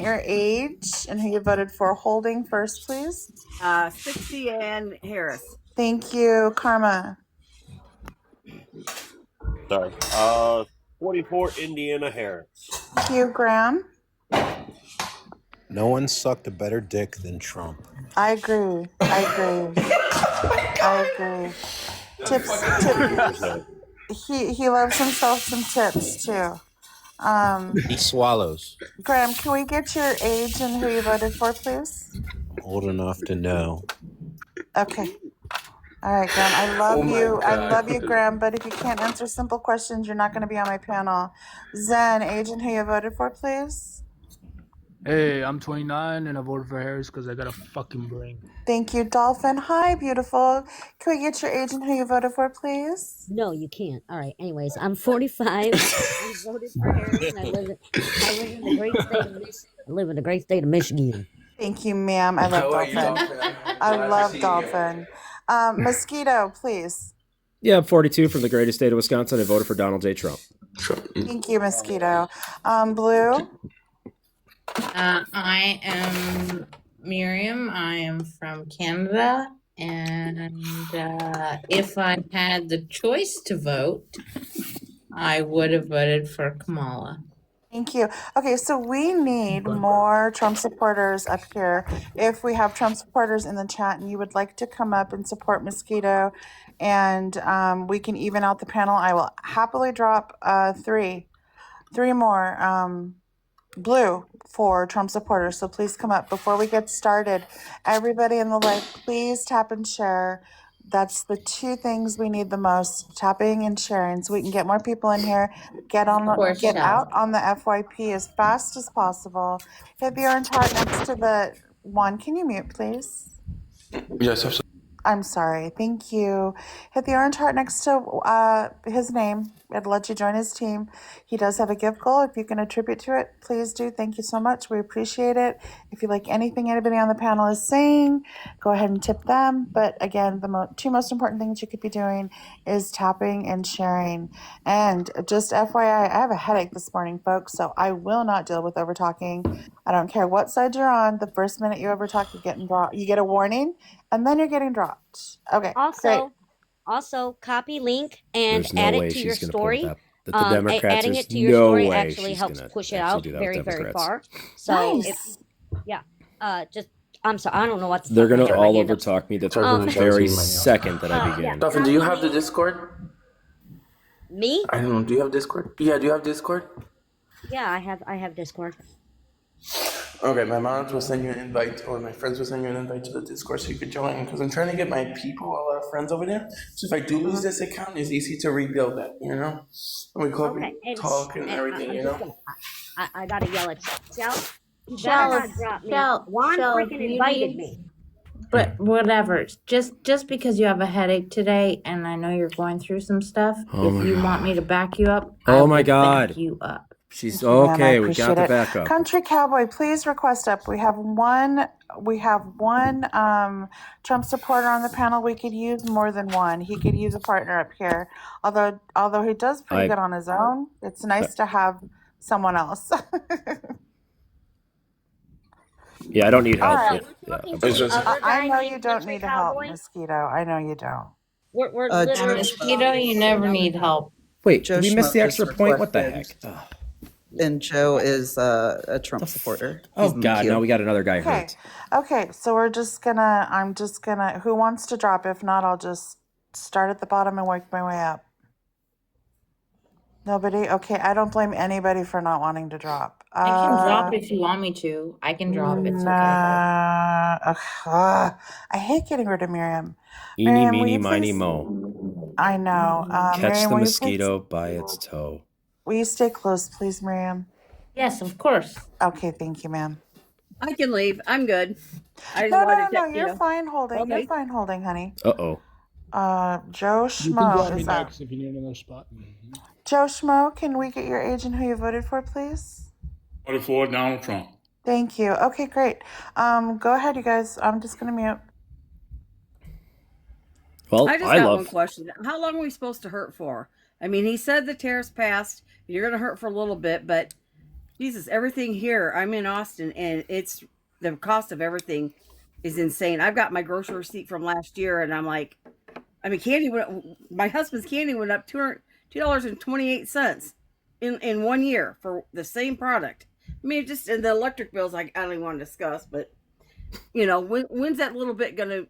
Your age and who you voted for. Holding first, please. 60 and Harris. Thank you, Karma. Sorry. 44 Indiana Harris. Thank you, Graham. No one sucked a better dick than Trump. I agree. Tips. He loves himself some tips too. He swallows. Graham, can we get your age and who you voted for, please? Old enough to know. Okay. All right, Graham. I love you. I love you, Graham. But if you can't answer simple questions, you're not going to be on my panel. Zen, age and who you voted for, please. Hey, I'm 29 and I voted for Harris because I got a fucking brain. Thank you, Dolphin. Hi, beautiful. Can we get your age and who you voted for, please? No, you can't. All right. Anyways, I'm 45. I voted for Harris, and I live in the great state of Michigan. I live in the great state of Michigan. Thank you, ma'am. I love Dolphin. I love Dolphin. Mosquito, please. Yeah, I'm 42 from the greatest state of Wisconsin. I voted for Donald J. Trump. Thank you, Mosquito. Blue. I am Miriam. I am from Canada, and if I had the choice to vote, I would have voted for Kamala. Thank you. Okay, so we need more Trump supporters up here. If we have Trump supporters in the chat and you would like to come up and support Mosquito, and we can even out the panel, I will happily drop three more blue for Trump supporters. So please come up. Before we get started, everybody in the live, please tap and share. That's the two things we need the most, tapping and sharing, so we can get more people in here, get out on the FYP as fast as possible. Hit the orange heart next to the one. Can you mute, please? Yes, absolutely. I'm sorry. Thank you. Hit the orange heart next to his name. It'll let you join his team. He does have a gift goal. If you can attribute to it, please do. Thank you so much. We appreciate it. If you like anything anybody on the panel is saying, go ahead and tip them. But again, the two most important things you could be doing is tapping and sharing. And just FYI, I have a headache this morning, folks, so I will not deal with over talking. I don't care what side you're on. The first minute you over talk, you get a warning. And then you're getting dropped. Okay. Also, copy link and add it to your story. Adding it to your story actually helps push it out very, very far. So, nice. I'm sorry, I don't know what. They're gonna all over talk me the very second that I begin. Dolphin, do you have the Discord? Me? I don't know. Do you have Discord? Yeah, do you have Discord? Yeah, I have Discord. Okay, my mom will send you an invite, or my friends will send you an invite to the Discord so you could join, because I'm trying to get my people, a lot of friends over there. So if I do lose this account, it's easy to rebuild that, you know? And we talk and everything, you know? I gotta yell at Shell. Juan freaking invited me. But whatever. Just because you have a headache today, and I know you're going through some stuff, if you want me to back you up, oh my God, back you up. She's okay. We got the backup. Country Cowboy, please request up. We have one Trump supporter on the panel. We could use more than one. He could use a partner up here. Although he does pretty good on his own, it's nice to have someone else. Yeah, I don't need help. Right. I know you don't need help, Mosquito. I know you don't. We're Mosquito, you never need help. Wait, did we miss the extra point? What the heck? And Joe is a Trump supporter. Oh God, now we got another guy hurt. Okay, so I'm just gonna, who wants to drop? If not, I'll just start at the bottom and work my way up. Nobody? Okay, I don't blame anybody for not wanting to drop. I can drop if you want me to. I can drop. It's okay. I hate getting rid of Miriam. Eeny, meeny, miny, mo. I know. Catch Miriam, the mosquito by its toe. Will you stay close, please, Miriam? Yes, of course. Okay, thank you, ma'am. I can leave. I'm good. No, you're fine holding. Okay. You're fine holding, honey. Uh-oh. Joe Schmo is up. If you need another spot. Joe Schmo, can we get your age and who you voted for, please? Voted for Donald Trump. Thank you. Okay, great. Go ahead, you guys. I'm just going to mute. Well, I just got one question. How long are we supposed to hurt for? I mean, he said the tariffs passed. You're going to hurt for a little bit, but Jesus, everything here. I'm in Austin, and it's the cost of everything is insane. I've got my grocery receipt from last year, and I'm like, I mean, my husband's candy went up $2.28 in 1 year for the same product. I mean, just and the electric bills, I don't even want to discuss, but when's that little bit gonna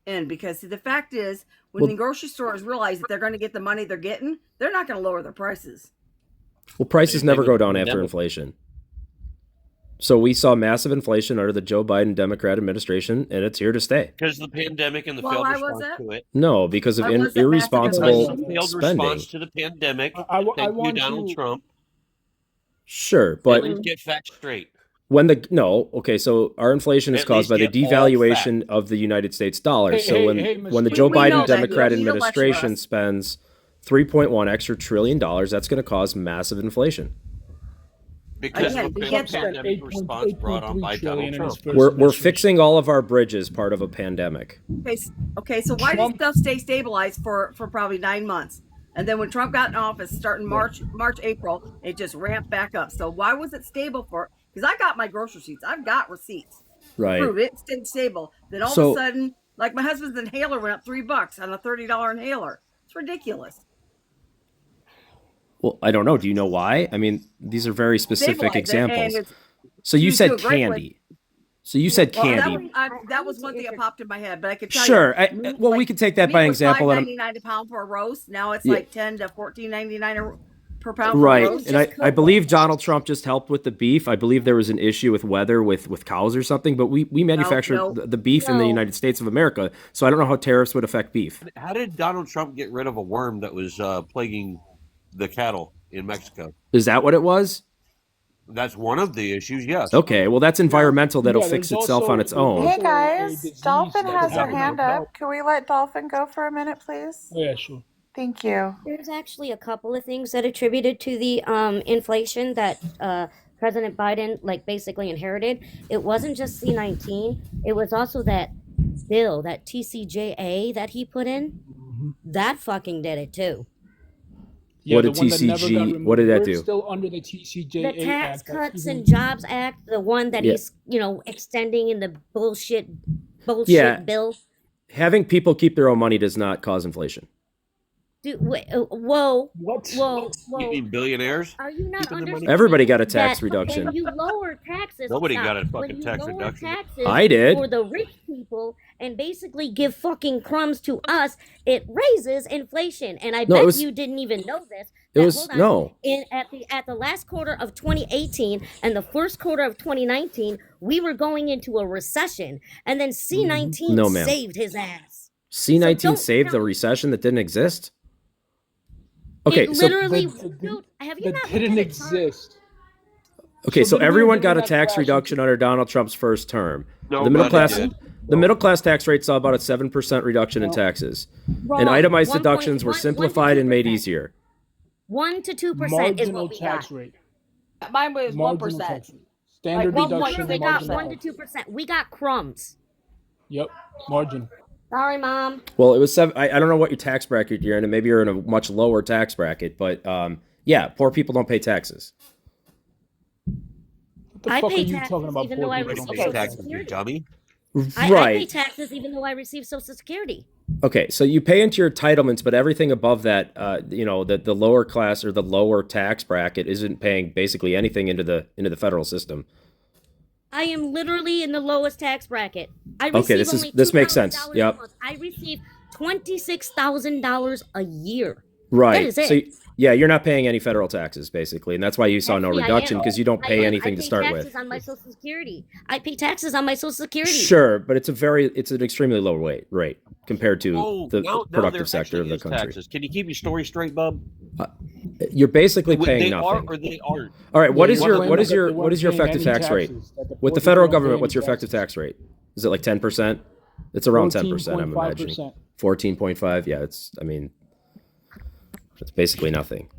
end? Because see, the fact is, when the grocery stores realize that they're going to get the money they're getting, they're not going to lower their prices. Well, prices never go down after inflation. So we saw massive inflation under the Joe Biden Democrat administration, and it's here to stay. Because of the pandemic and the failed response to it. No, because of irresponsible failed spending. response to the pandemic. I Thank you, want Donald Trump. Sure, but Let's get facts straight. So our inflation is At caused by least the get all devaluation of the United States dollar. When the Joe We know Biden that. Democrat You need to lecture administration us. spends $3.1 extra trillion, that's going to cause massive inflation. Because Again, of we the get that. pandemic response brought on by Donald Trump. We're fixing all of our bridges, part of a pandemic. Okay, so why did stuff stay stabilized for probably 9 months? And then when Trump got in office, starting March, April, it just ramped back up. So why was it stable for? Because I got my grocery receipts. I've got receipts. Right. Prove it stayed stable. Then all of a sudden, like my husband's inhaler went up $3 on a $30 inhaler. It's ridiculous. Well, I don't know. Do you know why? I mean, these are very specific Stabilized it, and examples. it's So you said doing great with- candy. So you said candy. That was one thing that popped in my head, but I could tell Sure. you. We could take that by example. $5.99 a pound for a roast. Now it's like $10 to $14.99 per pound for a Right. roast. And I believe Donald Trump just helped with the beef. I believe there was an issue with weather with cows or something, but we manufacture the beef in the United States of America. So I don't know how tariffs would affect beef. How did Donald Trump get rid of a worm that was plaguing the cattle in Mexico? Is that what it was? That's one of the issues, yes. Okay, well, that's environmental. That'll fix itself on its own. Hey guys, Dolphin has her hand up. Can we let Dolphin go for a minute, please? Oh, yeah, sure. Thank you. There's actually a couple of things that attributed to the inflation that President Biden basically inherited. It wasn't just C-19. It was also that bill, that TCJA that he put in. That fucking did it too. Yeah, What did the one that never got TCG? removed. What did that We're do? Still under the TCJA The Tax Act. Cuts and Jobs Act, the one that he's extending in the bullshit Yeah. bill. Having people keep their own money does not cause inflation. Dude, wait, whoa, What? whoa. You mean billionaires? Are you not Keeping their money? understanding? Everybody got a tax that reduction. When you lower taxes, Nobody stop. got a fucking When you tax lower reduction. taxes I did. for the rich people and basically give fucking crumbs to us, it raises inflation. And I No, it bet was- you didn't even know this. It that- was hold on, no. at the last quarter of 2018 and the first quarter of 2019, we were going into a recession, and then C-19 No, ma'am. saved his ass. C-19 So don't saved tell the me- recession that didn't exist? Okay, It so literally, That- dude, have you That not looked didn't at the chart? exist. okay, So so then everyone we're got a doing tax that reduction under Donald Trump's first term. No, The middle class did. the middle class tax rate saw about a 7% reduction in taxes. And itemized deductions were simplified and made easier. 1 to 2% is Marginal what we tax got. rate. Mine was Marginal 1%. tax rate. Standard Like, deduction. We got marginal 1 to tax. 2%. We got crumbs. Yep, margin. Sorry, Mom. Well, it was seven. I don't know what your tax bracket you're in, and maybe you're in a much lower tax bracket, but yeah, poor people don't pay taxes. What the I fuck are pay you taxes talking about? even Poor though I people receive don't Pay pay Social taxes, you Security. dummy. I Right. pay taxes even though I receive Social Security. Okay, so you pay into your entitlements, but everything above that, the lower class or the lower tax bracket isn't paying basically anything into the federal system. I am literally in the lowest tax bracket. I receive Okay, only this makes sense. $2,000 Yep. a month. I receive $26,000 a year. Right. That is it. So yeah, you're not paying any federal taxes basically, and that's why you saw no Actually, I reduction am. because you don't pay anything I to pay start taxes with. on my Social Security. I pay taxes on my Social Security. Sure, but it's an extremely low rate compared to Oh, the now productive there sector of actually the is country. taxes. Can you keep your story straight, bub? You're basically They paying are nothing. or they aren't. All right, what Yeah, is you're your claiming what is that your they what is your weren't paying effective any tax rate taxes, that the with poor the people federal don't pay government? any What's your effective taxes. tax rate? Is it like 10%? It's around 10%. I'm imagining 14.5%. 14.5. Yeah, it's basically nothing.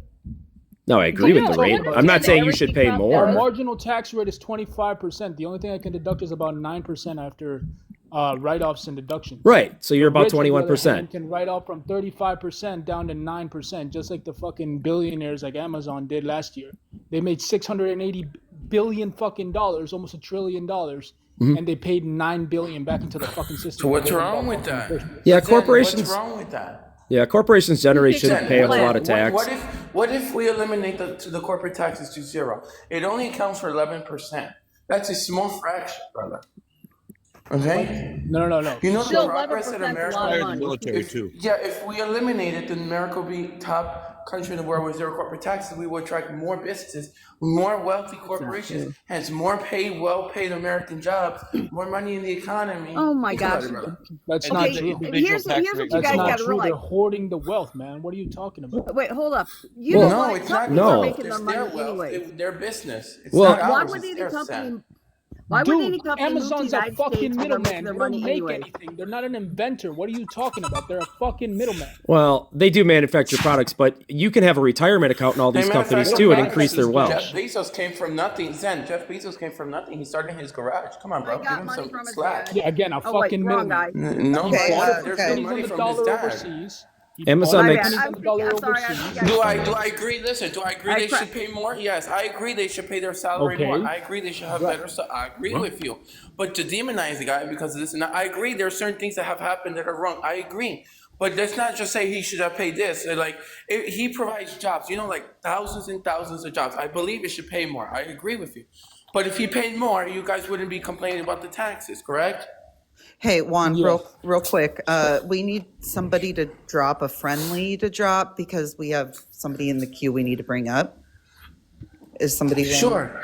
No, I agree with the Yeah, rate. so I'm not saying you should pay Our more. marginal tax rate is 25%. The only thing I can deduct is about 9% after write-offs and deductions. Right. So you're about Rich, on the other 21%. hand, can write off from 35% down to 9%, just like the fucking billionaires like Amazon did last year. They made $680 billion fucking dollars, almost $1 trillion, and they paid $9 billion back into the fucking system. So what's wrong with that? Yeah, Zen, corporations. What's wrong with that? Yeah, corporations generally shouldn't pay a whole lot of tax. What if we eliminate the corporate taxes to zero? It only accounts for 11%. That's a small fraction, brother. Okay? No. You know Still, the progress that 11% America a lot of Higher than money. military too. Yeah, if we eliminate it, then America will be top country in the world with zero corporate taxes. We will attract more businesses, more wealthy corporations, hence more paid, well-paid American jobs, more money in the economy. Oh my Think about gosh. it, brother. That's And not the true. individual Here's tax what rate you That's guys not got to true. realize. They're hoarding the wealth, man. What are you talking about? Wait, hold up. You Well, know No, what? it's not Companies No. are their making wealth. their It's money their wealth. anyway. Their business. It's Well- not Why ours. would It's any their company? cent. Why would any Dude, company move to the Amazon's a United fucking States when they're making middleman. their They money don't make anyway? anything. They're not an inventor. What are you talking about? They're a fucking middleman. Well, they do manufacture products, but you can have a retirement account in all these They companies manufacture too and products. increase their wealth. Jeff Bezos came from nothing. Zen, Jeff Bezos came from nothing. He started in his garage. Come on, bro. They Give got him money some from his slack. dad. Yeah, again, a Oh wait, fucking wrong middleman. guy. No, Okay, but there's okay. no Pennies on money the from his dollar dad. overseas. Amazon My makes- bad. pennies on the dollar I'm sorry. overseas. Do I agree? Listen, do I agree they should pay more? Yes, I agree they should pay their salary Okay. more. I agree they should have Right. better. I agree with you. But to demonize the guy because of this, and I agree there are certain things that have happened that are wrong. I agree. But let's not just say he should have paid this. Like he provides jobs, like thousands and thousands of jobs. I believe it should pay more. I agree with you. But if he paid more, you guys wouldn't be complaining about the taxes, correct? Hey, Juan, Yeah. real quick. We need somebody to drop a friendly to drop because we have somebody in the queue we need to bring up. Is somebody willing? Sure.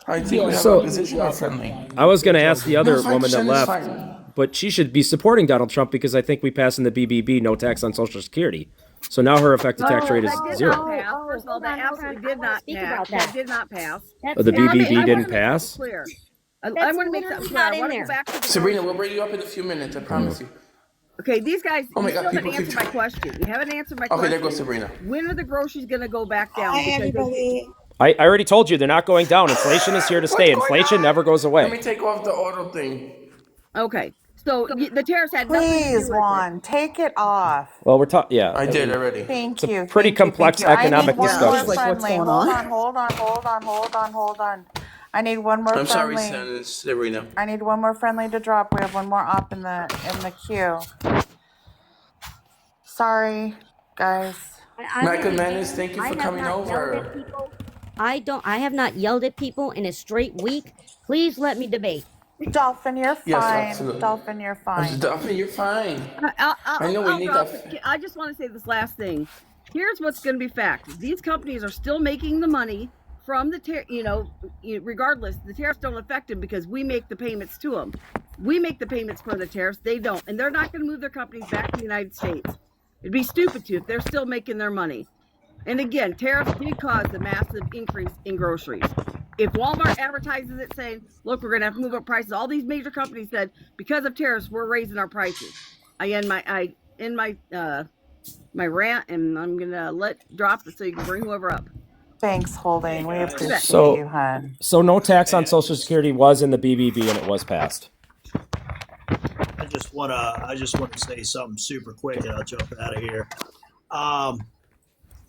I think we have So- a position more friendly. I was going to ask the other No, fine, woman that Jen, it's left, fine. but she should be supporting Donald Trump because I think we passed in the BBB, no tax on Social Security. So now her effective tax rate is That did zero. not pass. First of all, that absolutely did not Speak pass. about That that. did not pass. That's Oh, the And BBB I didn't wanna make pass? something clear. I That's want to make something literally clear. I not in want to there. go back to the Sabrina, we'll bring you up in a few minutes. I promise you. Okay, these guys, Oh my you God, still haven't people keep answered my trying. question. You haven't answered my Okay, question. there goes Sabrina. When are the groceries going to go back down? Hi, Because they- everybody. I already told you they're not going down. Inflation is here to stay. What's going Inflation on? never goes Let me away. take off the auto thing. Okay, so the tariffs had nothing to do Please, with Juan, take it off. Well, we're talking. Yeah, I did already. Thank It's a you. pretty thank you, complex thank you. economic I need one discussion. more Yeah, like, what's friendly. going Hold on? on, hold on. I need one more I'm sorry, friendly. Sabrina. I need one more friendly to drop. We have one more op in the queue. Sorry, guys. Michael Manis, thank you I for have coming not yelled over. at people. I have not yelled at people in a straight week. Please let me debate. Dolphin, you're Yes, fine. absolutely. Dolphin, you're fine. Duffy, you're fine. I know we need drop that. it. I just want to say this last thing. Here's what's going to be fact. These companies are still making the money from the regardless, the tariffs don't affect them because we make the payments to them. We make the payments for the tariffs. They don't. And they're not going to move their companies back to the United States. It'd be stupid to if they're still making their money. And again, tariffs did cause the massive increase in groceries. If Walmart advertises it saying, look, we're going to have to move up prices, all these major companies said, because of tariffs, we're raising our prices. I end my rant, and I'm going to drop it so you can bring whoever up. Thanks, Holding. We appreciate So- you, hon. So no tax on Social Security was in the BBB and it was passed. I just wanna say something super quick, and I'll jump out of here.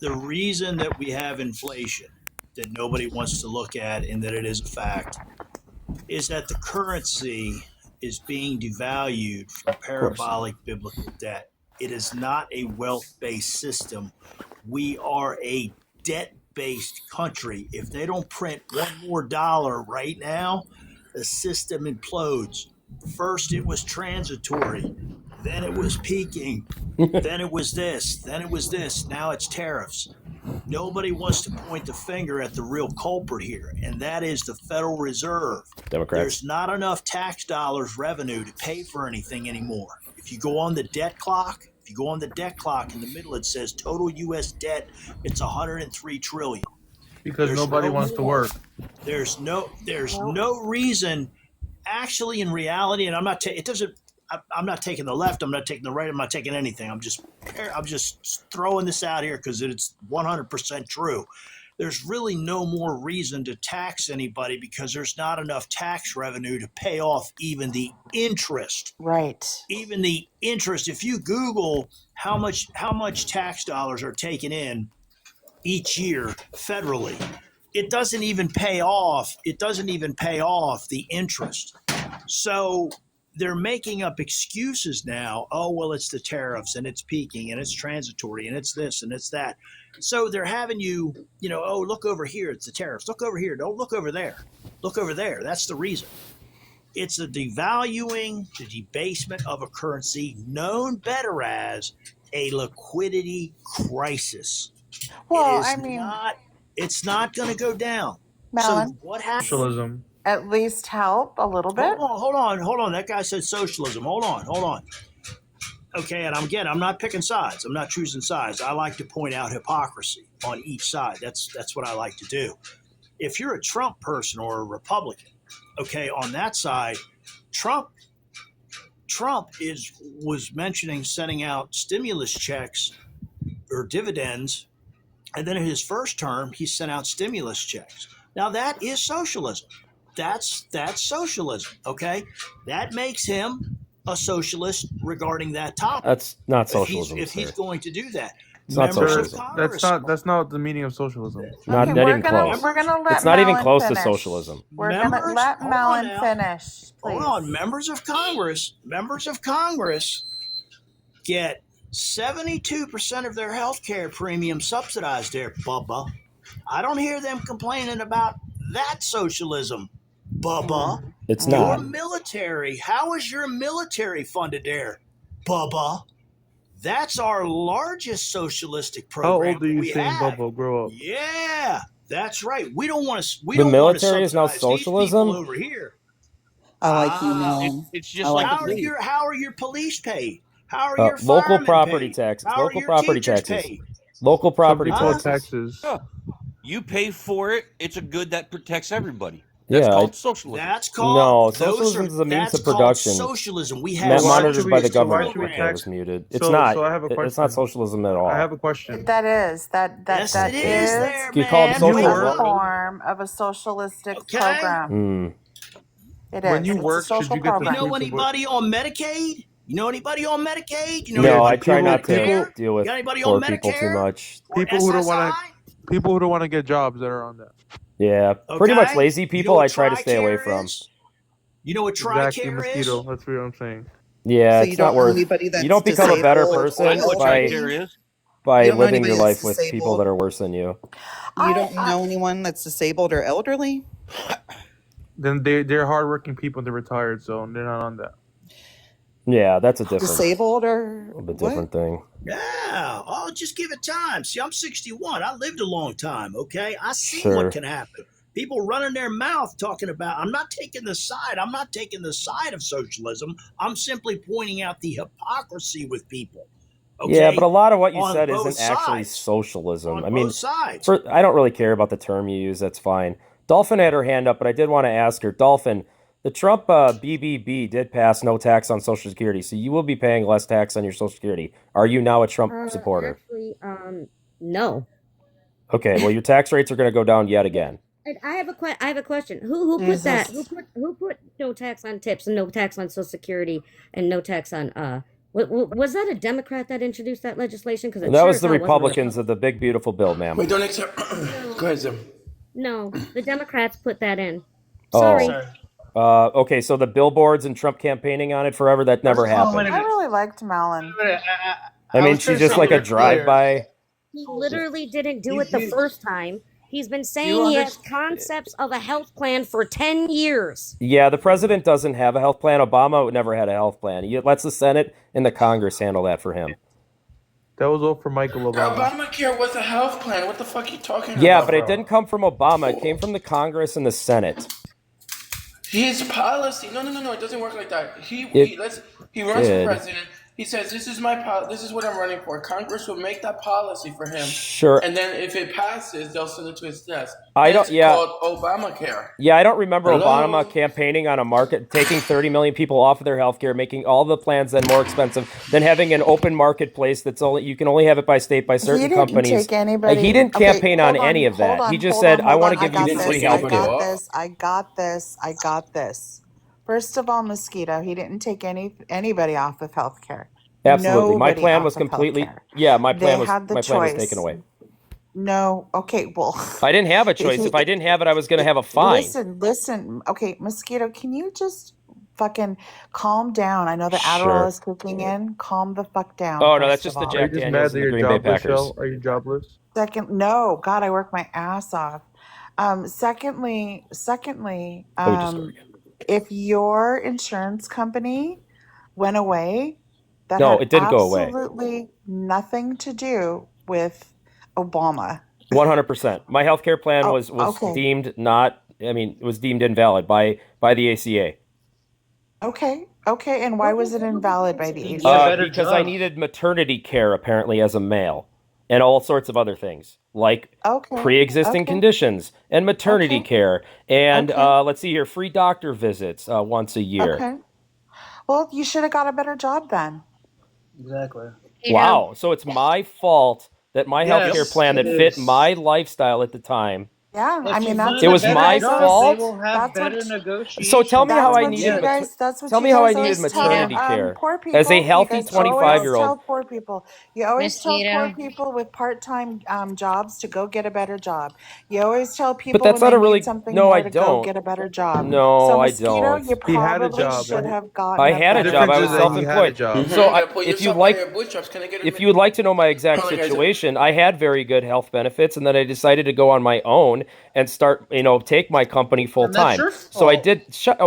The reason that we have inflation that nobody wants to look at, and that it is a fact, is that the currency is being devalued from parabolic biblical debt. It is not a wealth-based system. We are a debt-based country. If they don't print one more dollar right now, the system implodes. First, it was transitory. Then it was peaking. Then it was this. Then it was this. Now it's tariffs. Nobody wants to point the finger at the real culprit here, and that is the Federal Reserve. Democrats. There's not enough tax dollars revenue to pay for anything anymore. If you go on the debt clock, in the middle it says total U.S. debt, it's 103 trillion. Because There's nobody no wants to more. work. There's no reason, actually, in reality, and I'm not taking the left, I'm not taking the right, I'm not taking anything. I'm just throwing this out here because it's 100% true. there's really no more reason to tax anybody because there's not enough tax revenue to pay off even the interest. Right. Even the interest. If you Google how much tax dollars are taken in each year federally, it doesn't even pay off. It doesn't even pay off the interest. So they're making up excuses now. Oh, well, it's the tariffs and it's peaking and it's transitory and it's this and it's that. So they're having you, oh, look over here. It's the tariffs. Look over here. Don't look over there. Look over there. That's the reason. It's a devaluing, the debasement of a currency known better as a liquidity crisis. Well, It's not going to go down. Malin, So what happens? Socialism. at least help a little bit. Hold on. That guy said socialism. Hold on. Okay, and I'm not picking sides. I'm not choosing sides. I like to point out hypocrisy on each side. That's what I like to do. If you're a Trump person or a Republican, okay, on that side, Trump was mentioning sending out stimulus checks or dividends, and then in his first term, he sent out stimulus checks. Now that is socialism. That's socialism. Okay, that makes him a socialist regarding that topic. That's not socialism. If he's going to do that. It's not socialism. That's not the meaning of socialism. Not even close. We're gonna let it's not even Malin close finish. to socialism. We're gonna let Malin finish. Please. Hold on, members of Congress get 72% of their health care premium subsidized there, Bubba. I don't hear them complaining about that socialism, Bubba. It's your not. Military. How is your military funded there, Bubba? That's our largest socialistic program. How old are you saying, Bubba? Grow up. Yeah, that's right. We don't want to. The military is now socialism over here. I like you, Malin. It's just like how are your police paid? How are your local firemen property paid? taxes? How Local are your property teachers taxes. paid? Local property taxes. Yeah. You pay for it. It's a good that protects everybody. That's Yeah, called socialism. That's called No, socialism is a means of production. Socialism. We have monitored by the so why government. should we Okay, tax- it was muted. It's So not. I have a It's question. not socialism at all. I have a question. That is Yes, that it is there, You call it man. socialism? a form of a socialistic Okay. program. Mm. It is. When you It's a work, should social you get the program. You know fruits of anybody on Medicaid? You know anybody on Medicaid? You know No, anybody I try on not to Medicare? deal with Got anybody poor on people too Medicare? much. Or People who don't want SSI? People who don't want to get jobs that are on that. Yeah, pretty much Okay. lazy You know people what I try to stay away TRICARE from. is? You know what Exactly, TRICARE mosquito. is? That's what I'm saying. Yeah, So it's you not don't know worth. anybody that's You don't become a better disabled or person I know what elderly? TRICARE is. by You don't know living your anybody life that's with people disabled? that are worse than you. You don't know anyone that's disabled or elderly? Then they're hardworking people and they're retired, so they're not on that. Yeah, that's a different, Disabled or a bit what? different thing. Yeah. Oh, just give it time. See, I'm 61. I lived a long time, okay? I see Sure. what can happen. People running their mouth talking about, I'm not taking the side. I'm not taking the side of socialism. I'm simply pointing out the hypocrisy with people. Okay? Yeah, but a lot of what you On said both isn't actually sides. socialism. On I mean, both sides. I don't really care about the term you use. That's fine. Dolphin had her hand up, but I did want to ask her, Dolphin, the Trump BBB did pass no tax on Social Security, so you will be paying less tax on your Social Security. Are you now a Trump supporter? Actually, no. Okay, well, your tax rates are going to go down yet again. And I have a question. Who put that? Who put no tax on tips and no tax on Social Security and no tax on was that a Democrat that introduced that legislation? Because That was the Republicans of the big beautiful bill, ma'am. Wait, don't accept. Go ahead, Zim. No, the Democrats put that in. Oh. Sorry. Okay, so the billboards and Trump campaigning on it forever, that never happened. I really liked Malin. I mean, she's just like a drive-by. He literally didn't do it the first time. He's been saying he has concepts of a health plan for 10 years. Yeah, the president doesn't have a health plan. Obama never had a health plan. He lets the Senate and the Congress handle that for him. That was all for Michael Obama. Obamacare was a health plan. What the fuck are you talking about? Yeah, but it didn't come from Obama. It came from the Congress and the Senate. His policy. No. It doesn't work like that. He runs for did. president, He says, "This is this is what I'm running for." Congress will make that policy for him, Sure. and then if it passes, they'll send it to his desk. I don't. It's Yeah. called Obamacare. Yeah, I don't remember Hello? Obama campaigning on a market, taking 30 million people off of their health care, making all the plans then more expensive, than having an open marketplace that's only you can only have it by state by certain He didn't companies. take anybody. He didn't Okay, campaign on hold any of that. hold He on, just hold said, on, "I hold want on. to give you this. free take I health anybody care." got off. this. I got this. I got this. First of all, Mosquito, he didn't take anybody off of healthcare. Absolutely, my Nobody plan off was of completely. healthcare. Yeah, They had the my plan was taken choice. away. No, okay, well, I didn't have a choice. If I didn't have it, I was going to have a fine. listen. Okay, Mosquito, can you just fucking calm down? I know the Adderall Sure. is kicking in. Calm the fuck down. Oh no, that's First just of the all. Are you Jack just mad Daniels that and the you're Green Bay jobless, Packers. Shell? Are you jobless? Second, no, God, I work my ass off. Secondly, Oh, we just go again. if your insurance company went away, that No, had it didn't go away. absolutely nothing to do with Obama. 100%. My healthcare plan Oh, was okay. deemed not. I mean, it was deemed invalid by the ACA. Okay. And why was it invalid by the Get a ACA? better Because I job. needed maternity care apparently as a male, and all sorts of other things like Okay. pre-existing conditions and maternity Okay. care, and Okay. let's see here, free doctor visits once a year. Okay. Well, you should have got a better job then. Exactly. Wow, so it's my fault that my healthcare Yes, plan that it fit is. my lifestyle at the time. Yeah, I If you mean that's find It a was better my job, fault? they will have That's better what- negotiations. So tell me how That's I what needed. you guys. That's what Tell you me how I guys needed always tell maternity care poor people. as a You healthy guys always 25-year-old. tell poor people. You always tell poor Mosquito. people with part-time jobs to go get a better job. You always tell But people that's when not they a really. need something No, more I to go don't. get a better job. No, So I Mosquito, don't. you He had a probably job. should have gotten I a had a better job. I was Difference is that he had a self-employed. job. So You gotta pull if you yourself like, by your bootstraps. Can I get a if minute? you would like to know my exact Hold on, guys. situation, I had very good health benefits, and then I decided to go on my own and start, take my company full And that's time. your So I fault. did.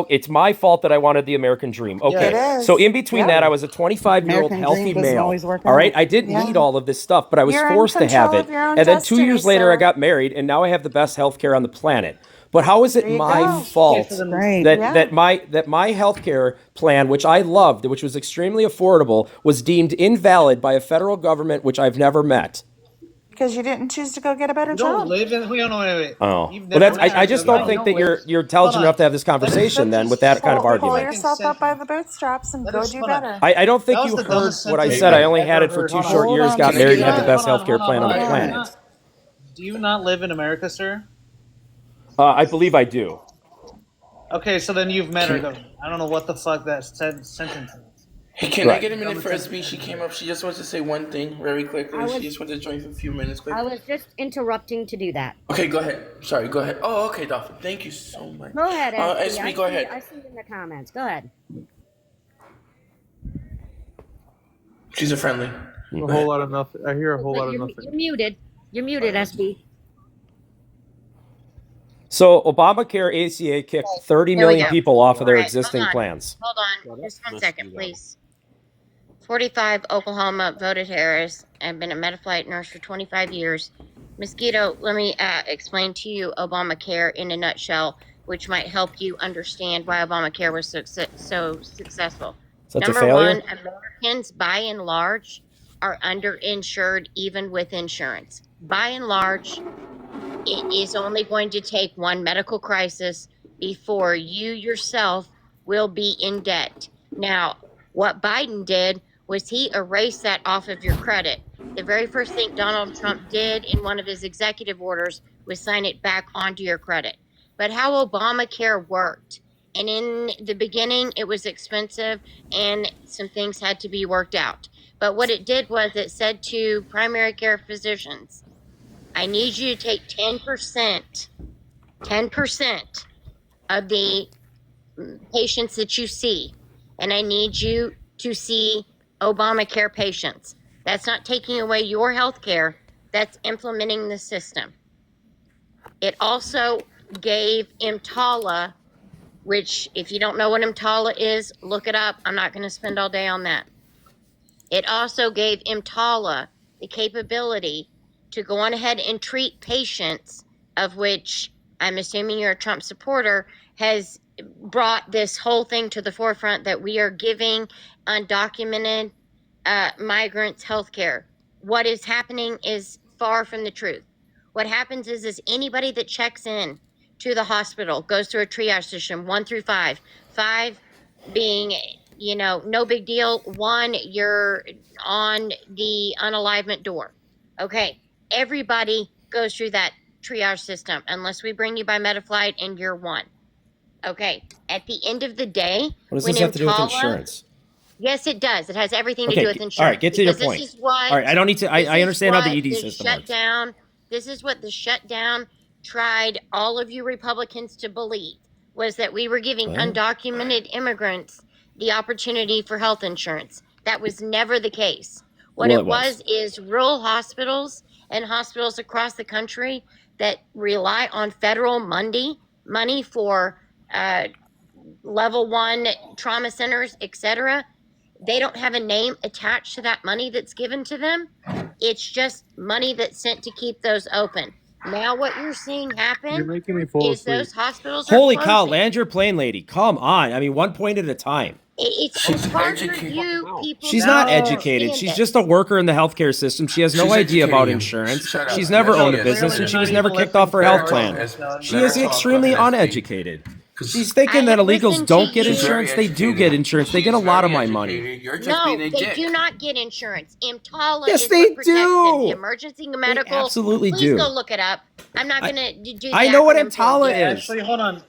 It's my fault that I wanted the American dream. Okay. It is. So in between that, I was a 25-year-old American healthy dream doesn't male. always work All right. out. I didn't Yeah. need all of this stuff, but I was You're in forced to have control it. of your own And then 2 destiny, years later, I sir. got married, and now I have the best health care on the planet. But how is it There you my go. fault Okay, so then- Right. that Yeah. that my healthcare plan, which I loved, which was extremely affordable, was deemed invalid by a federal government which I've never met? Because you didn't choose to go get a better You don't job. live in. Wait. Oh, You've well, never I met just a don't guy. think You that don't live- you're intelligent Hold on. enough to have this conversation then with that kind of Pull argument. yourself up by the bootstraps and go do hold on. better. I don't think That was you the heard dumbest what I sentence said. I I've only had ever it for heard. 2 Hold on. short years, on, got can I married, get and had the that? best healthcare plan on the hold on. planet. Do you not live in America, sir? I believe I do. Okay, so then you've met our government. I don't know what the fuck that sentence is. Hey, can I Right. get a minute for SB? She came up. She just wants to say one thing very quickly. I was- She just wants to join for a few minutes. Quick. I was just interrupting to do that. Okay, go ahead. Sorry, go ahead. Oh, okay, Dolphin. Thank you so much. Go ahead, SB. SB, go ahead. I see in the comments. Go ahead. She's a friendly. A whole lot of nothing. I hear a whole lot of You're nothing. muted. You're muted, SB. So Obamacare ACA kicked 30 Here we million go. people off of their All right, existing hold on. plans. Hold on, just 1 second, please. 45 Oklahoma voted Harris. I've been a Metaflight nurse for 25 years. Mosquito, let me explain to you Obamacare in a nutshell, which might help you understand why Obamacare was so successful. Such a Number failure? one, Americans by and large are underinsured even with insurance. By and large, it is only going to take one medical crisis before you yourself will be in debt. Now, what Biden did was he erased that off of your credit. The very first thing Donald Trump did in one of his executive orders was sign it back onto your credit. But how Obamacare worked, and in the beginning it was expensive and some things had to be worked out. But what it did was it said to primary care physicians, I need you to take 10% of the patients that you see, and I need you to see Obamacare patients. That's not taking away your health care, that's implementing the system. It also gave EMTALA, which, if you don't know what EMTALA is, look it up. I'm not going to spend all day on that. It also gave EMTALA the capability to go on ahead and treat patients, of which I'm assuming you're a Trump supporter, has brought this whole thing to the forefront that we are giving undocumented migrants health care. What is happening is far from the truth. What happens is anybody that checks in to the hospital goes through a triage system 1 through 5. 5 being, no big deal. 1, you're on the unalivement door. Okay, everybody goes through that triage system unless we bring you by Metaflight and you're 1. Okay, at the end of the day, What does when this have to do with EMTALA, insurance? yes, it does. It has everything to do Okay, with all insurance. right, get to your Because point. this is what. All right, I don't need to. this I is understand how the what ED the system works. shutdown. This is what the shutdown tried all of you Republicans to believe, was that we were giving What? undocumented immigrants the opportunity for health insurance. That was never the case. What Well, it it was. was is rural hospitals and hospitals across the country that rely on federal money for level 1 trauma centers, etc. They don't have a name attached to that money that's given to them. It's just money that's sent to keep those open. Now what you're seeing You're happen making me fall is asleep. those hospitals are Holy cow, closing. land your plane, lady. Come on. I mean, one point at a time. It's She's hard for educated. you people She's to not No. educated. understand She's it. just a worker in the healthcare system. She has no She's idea educating about you. insurance. Shut up. She's never Yes, she owned a is. business, Clearly and she not was even never kicked off her Let her health talk. plan. Let She her is talk. extremely Go ahead, speak. uneducated. 'Cause She's I thinking that have illegals listened don't to get you. she's very insurance. They do educated. get insurance. They She's get a lot of very my money. educated. You're just No, being a they dick. do not get insurance. EMTALA Yes, is they what protects them. The do. emergency They medical. absolutely Please do. go look it up. I'm not I, going to do the I know what acronym for EMTALA you. is. Actually, hold on, sir.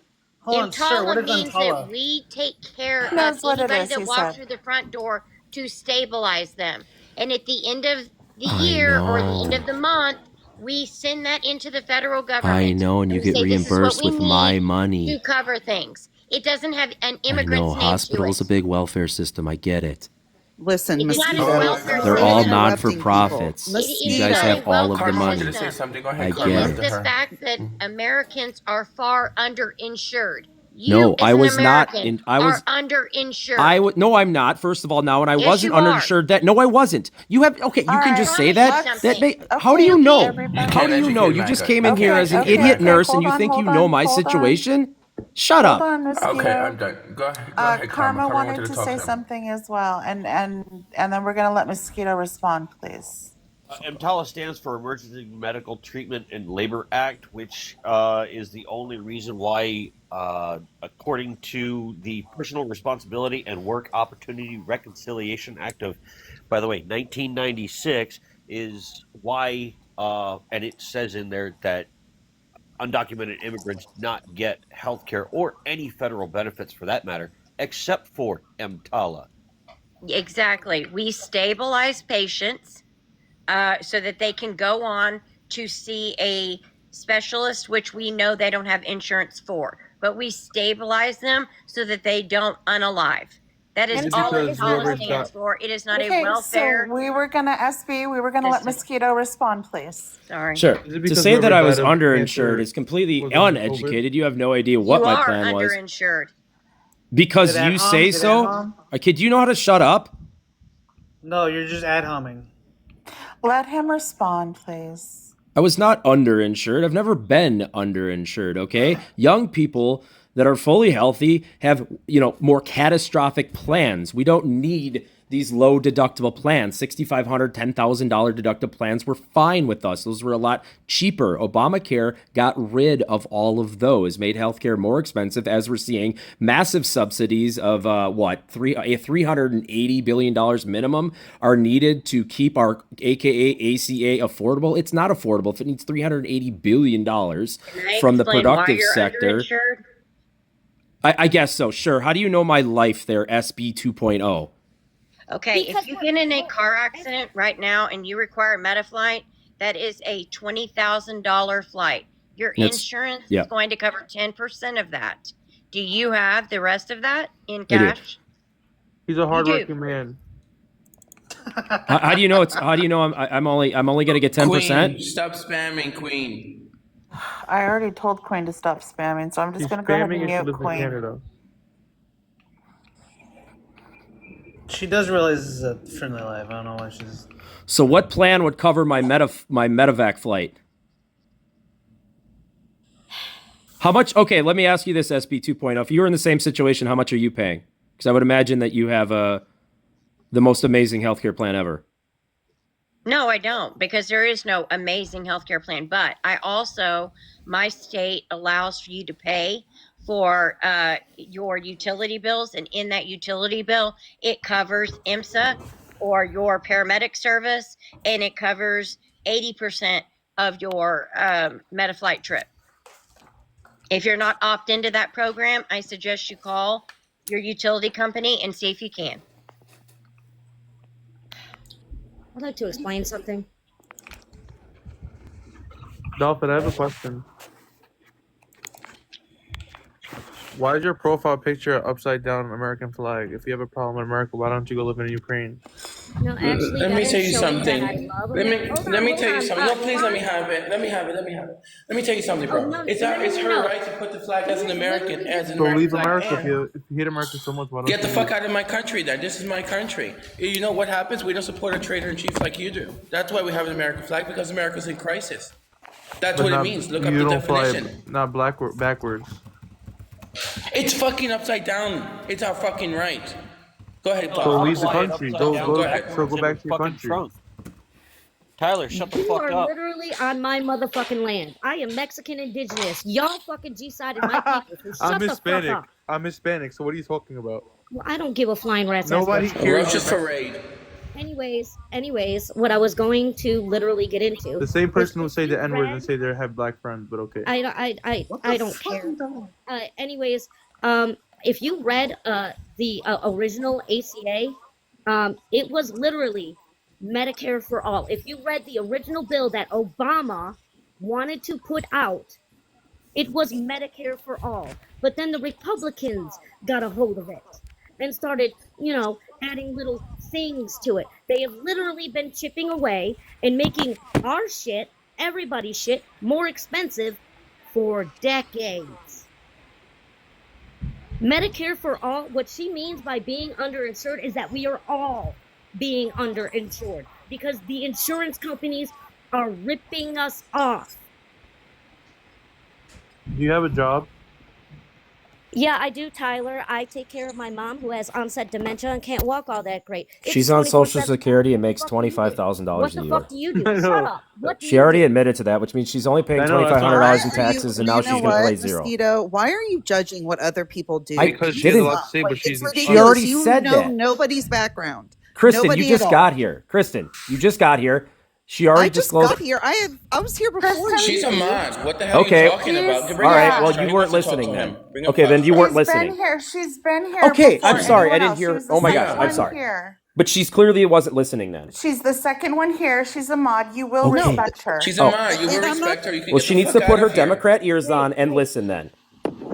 What EMTALA is means that EMTALA? we take care He of knows what it anybody is, that he walks said. through the front door to stabilize them. And at the end of the I year or the end know. of the month, we send that into the federal I government. know, and And you we get say, this is what reimbursed we with my need to money. cover things. It doesn't have an I know. immigrant's name to Hospital is a it. big welfare system. I get it. Listen, It is not a Mosquito, welfare They're you're all system. interrupting people. non-for-profits. It You is guys not Mosquito. have a all of the welfare Karma wanted to say system. something. Go I ahead, It Karma, get is it. after the her. fact that Americans are far underinsured. You, No, as I an was not American, in. I are was. underinsured. No, I'm not. First of all, now, and I Yes, wasn't you are. underinsured. That no, I wasn't. You have okay. You All can right, just say Promise that. you That something. how do okay, you know? everybody. You How can't do you know? educate You just Micah. came in You here can't as an educate idiot Micah. nurse, and hold you on, think you hold know on, my hold on. situation. Shut Hold up. on, Mosquito. Okay, I'm done. Go ahead, Karma. Karma Karma wanted wanted to to talk say to him. something as well, and then we're gonna let Mosquito respond, please. EMTALA stands for Emergency Medical Treatment and Labor Act, which is the only reason why, according to the Personal Responsibility and Work Opportunity Reconciliation Act of, by the way, 1996, is why, and it says in there that undocumented immigrants not get health care or any federal benefits for that matter, except for EMTALA. Exactly. We stabilize patients so that they can go on to see a specialist, which we know they don't have insurance for. But we stabilize them so that they don't unalive. That is Is it all because EMTALA whoever's stands got for. It is not a Okay, so welfare we were gonna let system. Mosquito respond, please. Sorry. Sure. Is it To because say that whoever I was died of underinsured cancer is completely was under COVID? uneducated. You have no idea what You my are plan was. underinsured. Because Did ad you hom? say Did ad so. hom? Kid, do you know how to shut up? No, you're just ad homing. Let him respond, please. I was not underinsured. I've never been underinsured, okay? Young people that are fully healthy have, more catastrophic plans. We don't need these low deductible plans. $6,500, $10,000 deductible plans were fine with us. Those were a lot cheaper. Obamacare got rid of all of those, made healthcare more expensive, as we're seeing massive subsidies of $380 billion minimum are needed to keep our AKA ACA affordable. It's not affordable if it needs $380 billion from the productive sector. Underinsured? I guess so, sure. How do you know my life there, SB 2.0? Okay, Because if you get in a car accident right now and you require Metaflight, that is a $20,000 flight. Your insurance yeah. is going to cover 10% of that. Do you have the rest of that in I do. cash? He's a hardworking man. How do you know I'm only going to get 10%? Queen, stop spamming, Queen. I already told Queen to stop spamming, so I'm just He's gonna go ahead spamming and and she mute lives in Queen. Canada. She does realize this is a friendly live. I don't know why she's. So what plan would cover my medevac flight? How much? Okay, let me ask you this, SB 2.0. If you were in the same situation, how much are you paying? Because I would imagine that you have the the most amazing healthcare plan ever. No, I don't, because there is no amazing healthcare plan. But I also, my state allows for you to pay for your utility bills, and in that utility bill, it covers IMSA or your paramedic service, and it covers 80% of your Metaflight trip. If you're not opt into that program, I suggest you call your utility company and see if you can. I'd like to explain something. Dolphin, I have a question. Why is your profile picture an upside down American flag? If you have a problem in America, why don't you go live in Ukraine? No, actually, Let that me is tell you showing something. that I love Let me America. Hold let on, me hold tell you on. something. No, please let me have it. Let me have it. Let me have it. Let me tell you something, bro. no, It's no, it's no, her no. right to put the flag as an American, as an So American leave flag. America. And If you hate America so much, why don't get the you fuck leave? out of my country then. This is my country. You know what happens? We don't support a traitor in chief like you do. That's why we have an American flag, because America's in crisis. That's But what it not, means. Look up you the don't fly definition. not backwards. It's fucking upside down. It's our fucking right. Go ahead, No, So Bob. I'll leave the fly it country. upside Go down Go ahead. So backwards go in a back to your fucking country. trunk. Tyler, shut the You fuck are up. literally on my motherfucking land. I am Mexican indigenous. Y'all fucking G-sided my people. So shut I'm the fuck Hispanic. up. I'm Hispanic. So what are you talking about? Well, I don't give a flying rat's ass Nobody what you cares. Roaches parade. Anyways, what I was going to literally get into. The same is person who if say you the N word and read- say they have black friends, but okay. I don't care. Anyways, if you read the original ACA, it was literally Medicare for all. If you read the original bill that Obama wanted to put out, it was Medicare for all. But then the Republicans got a hold of it and started, adding little things to it. They have literally been chipping away and making our shit, everybody's shit, more expensive for decades. Medicare for all, what she means by being underinsured is that we are all being underinsured because the insurance companies are ripping us off. Do you have a job? Yeah, I do, Tyler. I take care of my mom who has onset dementia and can't walk all that great. She's It's on Social 24/7. Security and What makes the fuck do you do? $25,000 What a the year. fuck do you do? I Shut know. up. What do She you already do? admitted to that, which means she's only paying I know, that's $2,500 Why in are you, taxes, and you now know she's going to what, pay zero. Mosquito? Why are you judging what other people do? I Because she has a didn't. lot to say, but Like, she's it's She already ridiculous. You said know that. nobody's background. Kristen, Nobody you just at all. got here. Kristen, you just got here. She already I just disclosed. got here. I was here before Kristen, She's a you. mod. What the hell Okay. are you talking about? She's Bring All up right. yeah. Well, Foxtrot. you He weren't wants to talk listening to then. him. Bring up Okay, then you Foxtrot. weren't She's listening. been here. She's been here Okay, before I'm sorry. I anyone didn't else. She hear. was the Oh my second gosh, I'm one sorry. here. But she's clearly wasn't listening then. She's the second one here. She's a mod. You will Okay. respect her. She's a Oh. mod. You will And I'm not. respect her. You can Well, get she the needs fuck to put out her of here. Democrat ears on and listen then.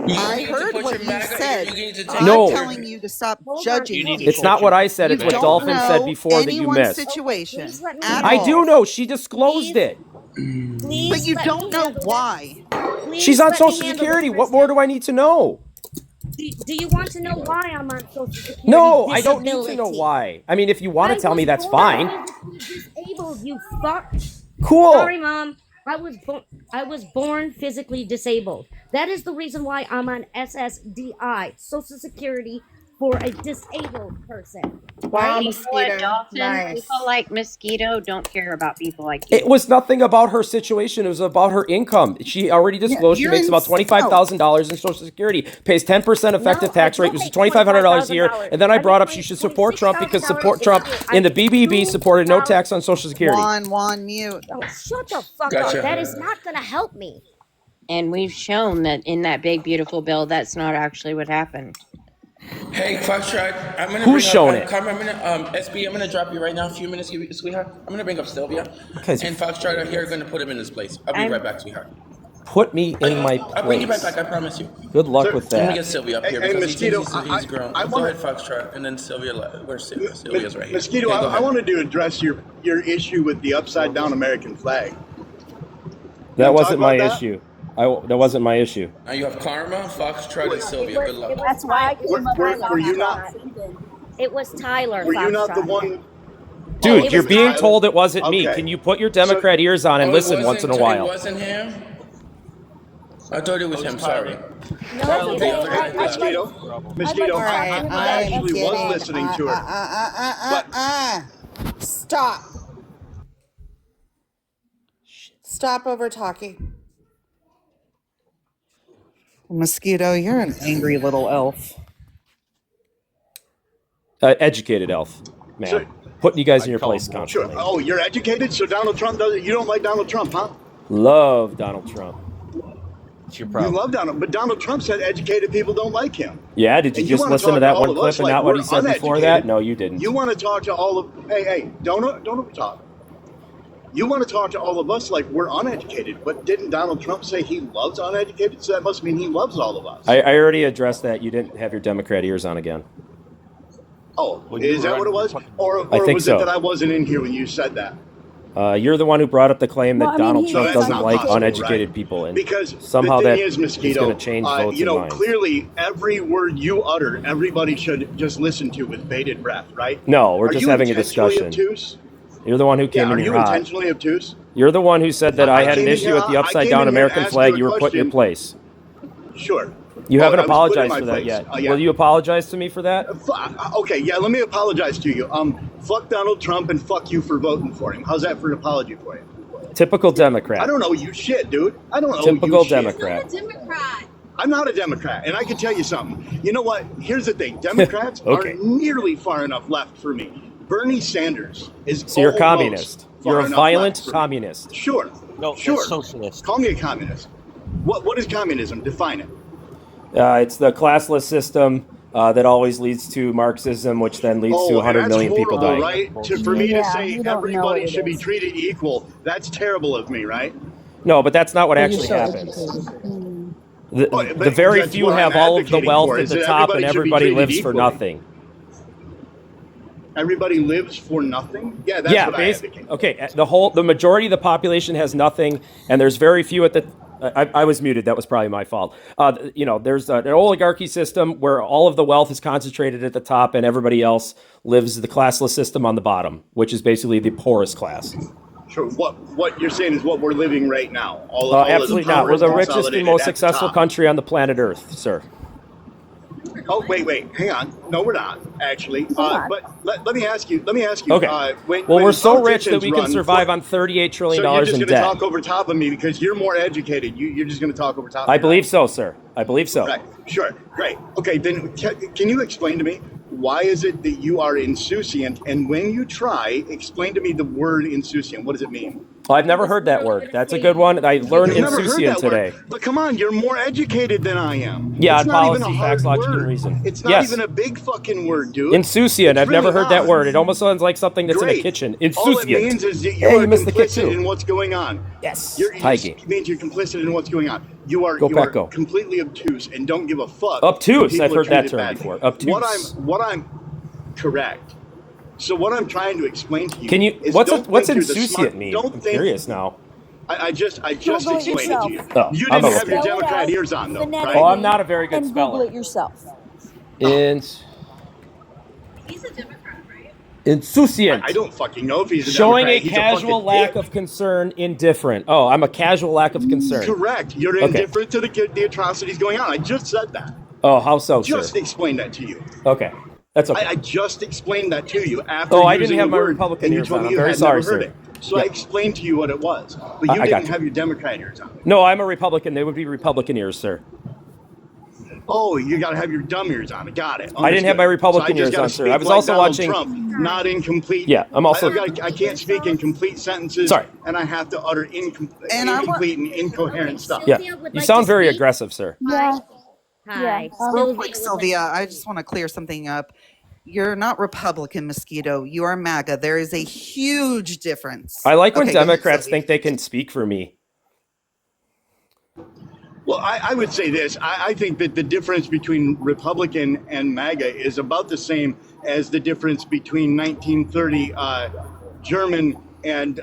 You I need to heard put what your you MAGA said. ear. You need to take I'm No. telling you to stop Hold on. judging You need to It's people. not what I said. You It's what don't Dolphin said know before that you anyone's missed. situation Please let me at I all. do know. She disclosed Please, it. please But you let don't me know handle why. this. Please She's on let me Social handle Security. this, What more Kristen. do I need to know? Do you want to know why I'm on Social Security No, I don't need to know disability? why. I mean, if you want I to tell me, was that's born fine. physically disabled, you fuck. Cool. Sorry, Mom. I was born physically disabled. That is the reason why I'm on SSDI, Social Security for a disabled person. Wow, Right? You know what, Mosquito. Dolphin? Nice. People like Mosquito don't care about people like you. It was nothing about her situation. It was about her income. She already disclosed she You're makes in. about $25,000 in Social Security, pays 10% effective No, tax I rate, don't which is make $2,500 a year. $25,000. And then I I brought make up she should support Trump because $26,000 support this Trump year. in the I BBB supported no $2,000. tax on Social Security. Juan, mute. Oh, shut the fuck Gotcha. up. That is not going to help me. And we've shown that in that big, beautiful bill, that's not actually what happened. Hey, Foxtrot, I'm gonna Who's bring shown up it? Carmen. I'm gonna SB. I'm gonna drop you right now. A few minutes, sweetheart. I'm gonna bring up Sylvia, Guys, and Foxtrot are here. Gonna put him in his place. I'll be right back, sweetheart. put me in my I'll bring you right place. back. I promise you. Good luck with Let me that. get Sylvia up here Hey, because Mosquito, he's grown. I Go wanna- ahead, Foxtrot, and then Sylvia. Where's Sylvia? Sylvia's right here. Mosquito, Okay, go I ahead. wanted to address your issue with the upside down American flag. That wasn't talk my about that? issue. That wasn't my issue. Now you have Karma, Foxtrot, and Sylvia. Good luck. That's why I came up with Were you not? Foxtrot. It was Tyler. Were you not the Foxtrot. one? Dude, it you're was being Tyler. told it wasn't me. Okay. Can you put your Democrat ears on and Oh, listen once in a It while? wasn't him. I thought it was him. Sorry. No, Mosquito, All right, I actually was listening to her. Stop. Stop over talking. Mosquito, you're an angry little elf. Educated elf, man. So- Putting you guys in your place constantly. Sure. Oh, you're educated, so Donald Trump doesn't. You don't like Donald Trump, huh? Love Donald Trump. It's your You problem. love Donald, but Donald Trump said educated people don't like him. Yeah, did you And you just wanna listen talk to that to all one of clip us and like not what he we're said before that? uneducated? No, you didn't. You want to talk to all of hey, don't talk. You want to talk to all of us like we're uneducated, but didn't Donald Trump say he loves uneducated? So that must mean he loves all of us. I already addressed that. You didn't have your Democrat ears on again. Oh, Well, you is were that what it was? Or I think was so. it that I wasn't in here when you said that? You're the one who brought up the claim that Well, I mean, Donald he Trump is doesn't like possible, uneducated right? people, and Because somehow the that thing is, Mosquito, going to change votes you and know, minds. clearly every word you utter, everybody should just listen to with bated breath, right? No, we're Are just you having a intentionally discussion. Obtuse? You're the one who Yeah, came are in you here hot. intentionally obtuse? You're the one who said that I had an came in issue here- with the I upside came down in here to American ask flag. you a You were put in your question. place. Sure. You Oh, haven't I was put in apologized my for that place. yet. Yeah. Will you apologize to me for that? Okay, yeah, let me apologize to you. Fuck Donald Trump and fuck you for voting for him. How's that for an apology for you? Typical Democrat. I don't know you shit, dude. I don't know Typical you shit. Democrat. I'm not a Democrat, and I can tell you something. You know what? Here's the thing: Democrats Okay. are nearly far enough left for me. Bernie Sanders is So you're a almost communist. far You're a enough violent left for me. communist. Sure. No, sure. that's socialist. Call me a communist. What is communism? Define it. It's the classless system that always leads to Marxism, which then leads to 100 and million that's people horrible, dying. right? For me to Yeah, say you don't know everybody what it should be is. treated equal, that's terrible of me, right? No, but that's not what But you're actually so happens. educated. The But very that's few what have I'm all of the advocating wealth for, at is the that top, and everybody should be everybody treated lives for equally. nothing. Everybody lives for nothing. Yeah, that's what I advocate. Okay, the majority of the population has nothing, and there's very few at the. I was muted. That was probably my fault. There's an oligarchy system where all of the wealth is concentrated at the top, and everybody else lives the classless system on the bottom, which is basically the poorest class. Sure. What you're saying is what we're living right now. All of Absolutely the not. power We're is the richest and consolidated most at the successful top. country on the planet Earth, sir. Oh wait, hang on. No, we're not actually. on. But let me ask you. Okay. When We're so rich that politicians we can run survive for- on $38 trillion So you're just in going to debt. talk over top of me because you're more educated. You're just going to talk over top. I of me, believe so, sir. I believe so. Right. Sure. Great. Okay. Then can you explain to me why is it that you are insouciant? And when you try, explain to me the word insouciant. What does it mean? I've never heard that word. That's a good one. I learned You've never heard insouciant that word. today. But come on, you're more educated than I am. Yeah, it's on not even policy, a hard facts, logic, and word. reason. It's not Yes. even a big fucking word, dude. Insouciant. I've It's really never heard that not. word. It almost sounds like something that's in a Great. kitchen. All it Insouciant. means is that Hey, you are you missed the kit complicit too. in what's going on. Yes. It Tiger. means you're complicit in what's going on. You are Go, you are Paco. completely obtuse and don't give a fuck. Obtuse. when people I've are heard that treated term badly. before. Obtuse. What I'm correct. So what I'm trying to explain to you Can you? is What's don't what's think you're the insouciant smart- mean? Don't I'm think curious now. I just Google it explained it to yourself. you. Oh, You I'm didn't a have your rookie. Democrat ears on though, right? Phonetically. Oh, I'm not a very good And Google speller. it yourself. Insouciant. I don't fucking know if he's a Showing Democrat. a He's casual fucking lack dick. of concern, indifferent. Oh, I'm a casual lack of concern. Correct. You're Okay. indifferent to the atrocities going on. I just said that. Oh, how so, sir? Just explained that to you. Okay, that's okay. I just explained that to you after Oh, I didn't using have the my word, Republican and you ears told on. me I'm you very had sorry, never heard sir. it. So I Yep. explained to you what it was, but I you got didn't you. have your Democrat ears on. No, I'm a Republican. They would be Republican ears, sir. Oh, you got to have your dumb ears on. Got it. I didn't have my Republican so I just ears gotta on, sir. speak I was like also Donald watching- Trump, not incomplete. Yeah, I'm also- I can't speak in complete sentences. Sorry. And I have to utter And I want- incomplete and incoherent stuff. Yeah, Sylvia would you like sound to very speak. aggressive, sir. Yeah. Hi. Real Sylvia quick, would Sylvia, I just want to clear something up. You're not Republican, Mosquito. You are MAGA. There is a huge difference. I like when Okay, go ahead, Democrats Sylvia. think they can speak for me. Well, I would say this. I think that the difference between Republican and MAGA is about the same as the difference between 1930 German and,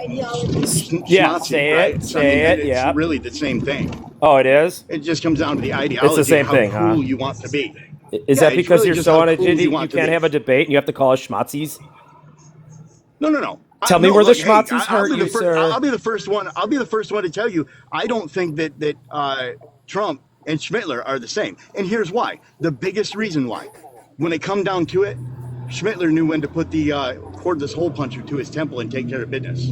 Yeah, Schnazi, say right? it, So, say it, it's yeah. really the same thing. Oh, it is? It just comes down to the ideology It's the same of how thing, cool huh? you want to be. Is Yeah, that it's because really you're just so how cool uneducated you you want to can't be. have a debate and you have to call us schmatzis? No. Tell me where the schmatzes hurt you, sir. I'll be the first one. I'll be the first one to tell you. I don't think that Trump and Schmittler are the same, and here's why. The biggest reason why, when it come down to it, Schmittler knew when to put the cordless hole puncher to his temple and take care of business.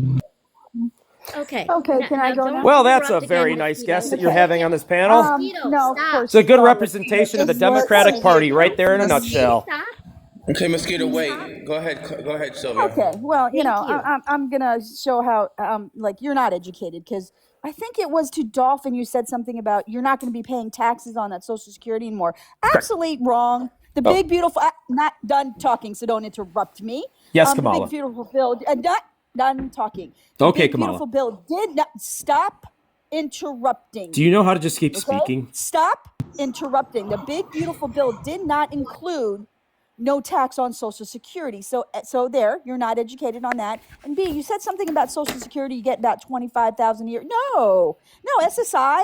Okay. Okay, can I go now? Well, that's a very nice guest that you're having on this panel. No, of course. It's a good representation of the Democratic Party right there in a nutshell. Okay, Mosquito, wait. Go ahead, Sylvia. Okay, well, I'm gonna show how like you're not educated, because I think it was to Dolphin you said something about you're not going to be paying taxes on that Social Security anymore. Absolutely wrong. The big beautiful not done talking, so don't interrupt me. Yes, The Kamala. big beautiful bill not done talking. Okay, big, Kamala. Beautiful bill did not stop interrupting. Do you know how to just keep speaking? Stop interrupting. The big beautiful bill did not include no tax on Social Security. So there, you're not educated on that. And B, you said something about Social Security, you get about $25,000 a year. No, SSI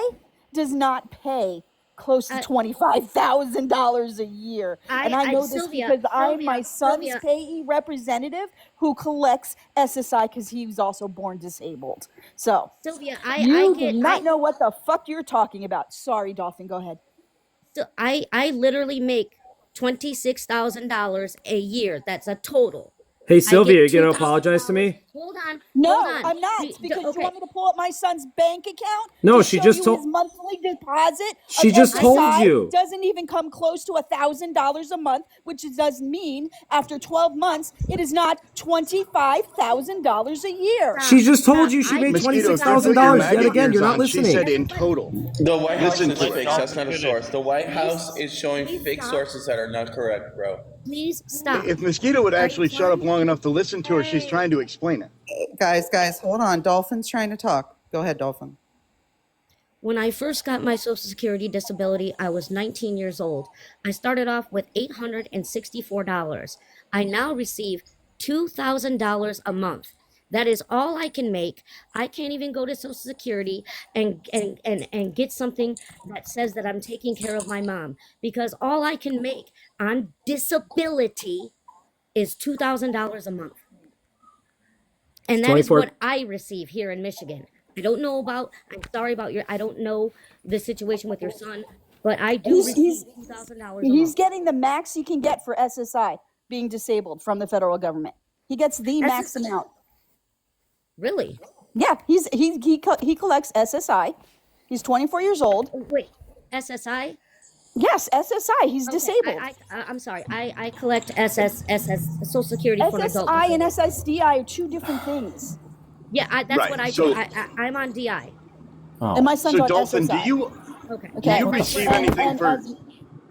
does not pay close to $25,000 a year. And I know this because I'm my son's payee representative who collects SSI because he was also born disabled. So Sylvia, you do not know what the fuck you're talking about. Sorry, Dolphin, go ahead. So I literally make $26,000 a year. That's a total. Hey, Sylvia, you gonna apologize to me? Hold on. No, hold on. I'm not, because you want me to pull up my son's bank account? No, to she show just you told- his monthly deposit. She of just told SSI you. Doesn't even come close to $1,000 a month, which does mean after 12 months it is not $25,000 a year. She just told you she made Mosquito, if you put your $26,000 MAGA yet again. ears You're not on, listening. She said in total. The White House Listen, is fake. That's not a source. The White House is showing fake sources that are not correct, bro. Please stop. If Mosquito would actually shut up long enough to listen to her, she's trying to explain it. Guys, hold on. Dolphin's trying to talk. Go ahead, Dolphin. When I first got my Social Security disability, I was 19 years old. I started off with $864. I now receive $2,000 a month. That is all I can make. I can't even go to Social Security and get something that says that I'm taking care of my mom, because all I can make on disability is $2,000 a month. And that is 24 what I receive here in Michigan. I don't know about, I'm sorry about I don't know the situation with your son, but I do receive $2,000 a month. He's getting the max he can get for SSI being disabled from the federal government. He gets the max amount. Really? Yeah, he collects SSI. He's 24 years old. Wait, SSI? Yes, SSI. He's disabled. I'm sorry. I collect Social Security for an adult. SSI and SSDI are two different things. Yeah, that's Right, what I so- do. I'm on DI. Oh. And my son's So, on Dolphin, SSI. do you receive anything for...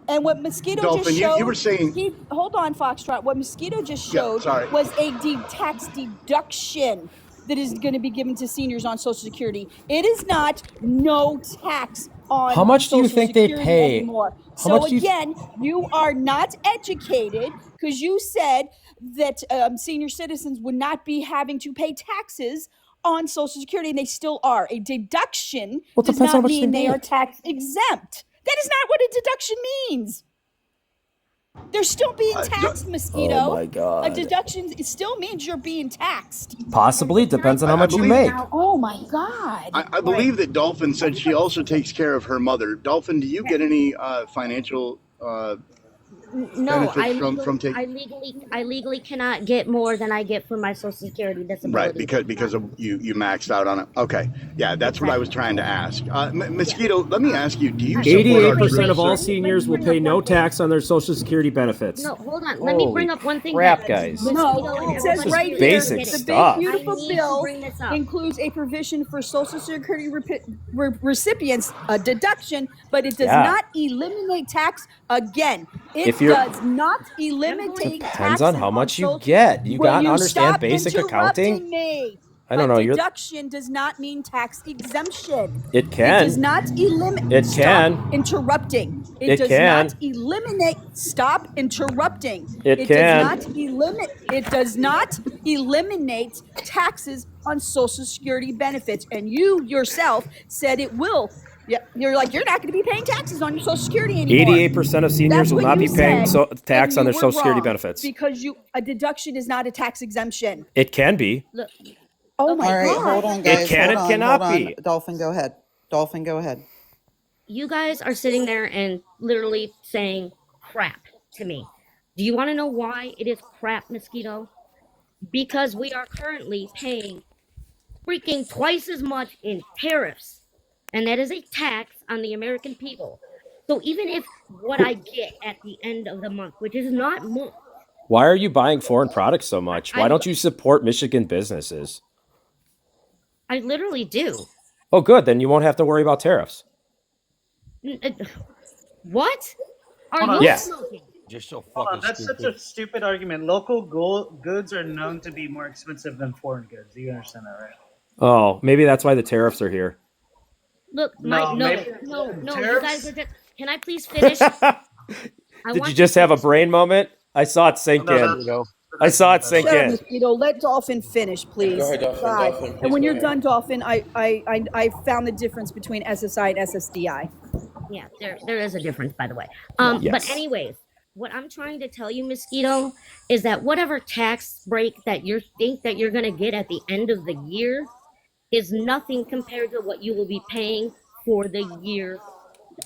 And what Mosquito Dolphin, just showed, you were saying... hold on, Foxtrot. What Mosquito just Yeah, showed sorry. was a tax deduction that is going to be given to seniors on Social Security. It is not no tax on How much do you Social think they Security pay? anymore. How So much do you- again, you are not educated, because you said that senior citizens would not be having to pay taxes on Social Security, and they still are. A deduction Well, it does depends how not much mean they they are make. tax exempt. That is not what a deduction means. They're still being taxed, Mosquito. Oh my God. A deduction, it still means you're being taxed. Possibly. Depends on how much you make. Oh my God. I believe that Dolphin said she also takes care of her mother. Dolphin, do you get any financial No, benefits from taking... I legally cannot get more than I get for my Social Security disability. Right, because of you maxed out on it. Okay, yeah, that's what I was trying to ask. Mosquito, let me ask you: do you support our 88% of all troops? seniors will pay no tax on their Social Security benefits. No, hold on. Let me bring up one thing. crap, that guys. No, it says This is right here, basic the stuff. big beautiful I need to bill bring this up. includes a provision for Social Security recipients, a deduction, but it does Yeah. not eliminate tax. Again, it If you're- does not eliminate tax. Depends on how much you get. You got to understand basic accounting. Me. I don't know. You're. Deduction does not mean tax exemption. It It can. does not eliminate. It Stop can. interrupting. It does can. not eliminate. Stop interrupting. It Does can. not eliminate. It does not eliminate taxes on Social Security benefits, and you yourself said it will Yeah, you're like, you're not going to be paying taxes on your Social Security anymore. 88% of seniors That's will what not you be paying said, tax and on you their were Social Security wrong benefits. because a deduction is not a tax exemption. It can be. Look, Oh my All right, God. hold on, It guys. can Hold and on, cannot hold on. be. Dolphin, go ahead. Dolphin, go ahead. you guys are sitting there and literally saying crap to me. Do you want to know why it is crap, Mosquito? Because we are currently paying freaking twice as much in tariffs. And that is a tax on the American people. So even if what I get at the end of the month, which is not much, Why are you buying foreign products so much? Why don't you support Michigan businesses? I literally do. Oh, good. Then you won't have to worry about tariffs. What? Are Hold on. you Yeah. smoking? Just so Hold fucking on, that's stupid. such a stupid argument. Local goods are known to be more expensive than foreign goods. You understand that, right? Oh, maybe that's why the tariffs are here. Look, No, maybe- no, you tariffs? guys are just. Can I please finish? Did you just have a brain moment? I saw it sink No, in. I saw it sink Shut up, in. Mosquito. Let Dolphin finish, please. Go ahead, Dolphin. God. Dolphin, please And when go you're ahead. done, Dolphin, I found the difference between SSI and SSDI. Yeah, there is a difference, by the way. Yes. But anyways, what I'm trying to tell you, Mosquito, is that whatever tax break that you think that you're gonna get at the end of the year is nothing compared to what you will be paying for the year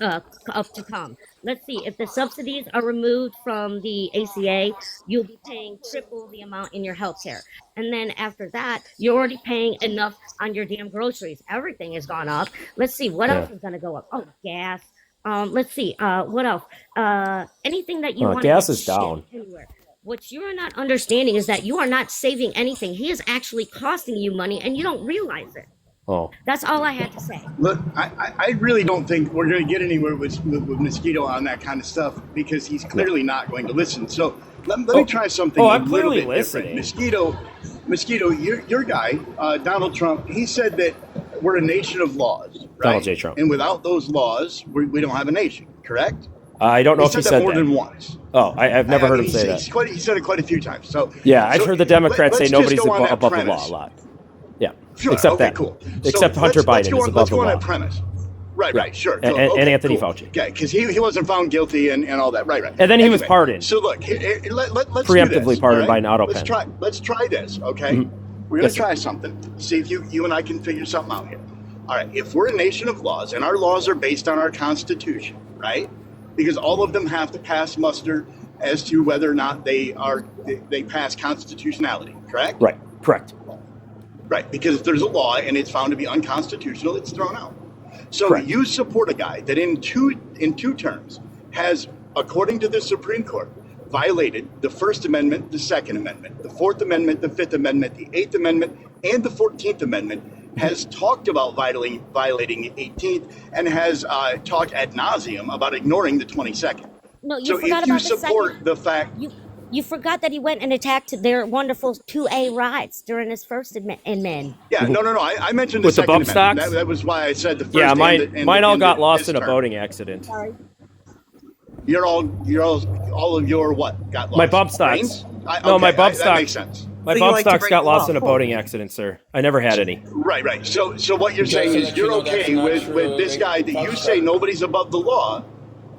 up to come. Let's see, if the subsidies are removed from the ACA, you'll be paying triple the amount in your healthcare. And then after that, you're already paying enough on your damn groceries. Everything has gone up. Let's see, what else is gonna go up? Oh, gas. Let's see, what else? Anything that you want to gas get is down. shipped anywhere. What you're not understanding is that you are not saving anything. He is actually costing you money and you don't realize it. Oh. That's all I had to say. Look, I really don't think we're going to get anywhere with Mosquito on that kind of stuff because he's clearly not going to listen. So let me try something I'm a little clearly bit listening. different. Mosquito, your guy, Donald Trump, he said that we're a nation of laws, right? Donald J. Trump. And without those laws, we don't have a nation, correct? I don't know if he said more that. than once. Oh, I've never heard him say that. He said it quite a few times. So Yeah, I've heard the Democrats say let's nobody's just go on that above the law premise. a lot. Yeah, Sure. except Okay, that. cool. Except So Hunter let's Biden go is on, above let's the go on law. that premise. Right, sure. And, Okay, and Anthony cool. Fauci. Okay, because he wasn't found guilty and all that. Right. And then he was pardoned. So look, let's Preemptively do this, pardoned all by an auto let's pen. Let's try this, okay? Mhm. We're gonna Yes, sir. try something. See if you and I can figure something out here. All right. If we're a nation of laws and our laws are based on our Constitution, right? Because all of them have to pass muster as to whether or not they pass constitutionality, correct? Right. Correct. Right, because if there's a law and it's found to be unconstitutional, it's thrown out. So Correct. you support a guy that in two terms has, according to the Supreme Court, violated the First Amendment, the Second Amendment, the Fourth Amendment, the Fifth Amendment, the Eighth Amendment, and the 14th Amendment, has talked about violating the 18th, and has talked ad nauseum about ignoring the 22nd. No, you So forgot if you about the support second. the fact, You forgot that he went and attacked their wonderful 2A rights during his first amendment. yeah, no, I mentioned the With the Second bump Amendment. stocks? That was why I said the first. Yeah, and mine all and got lost this in a term. boating accident. Sorry. You're all of your what got lost? My bump stocks. Brains? My bump that stocks. makes sense. My So you bump like to stocks break got the lost law. in a boating accident, sir. I never had any. Right. So what you're saying is you're okay with this guy that you say nobody's above the law.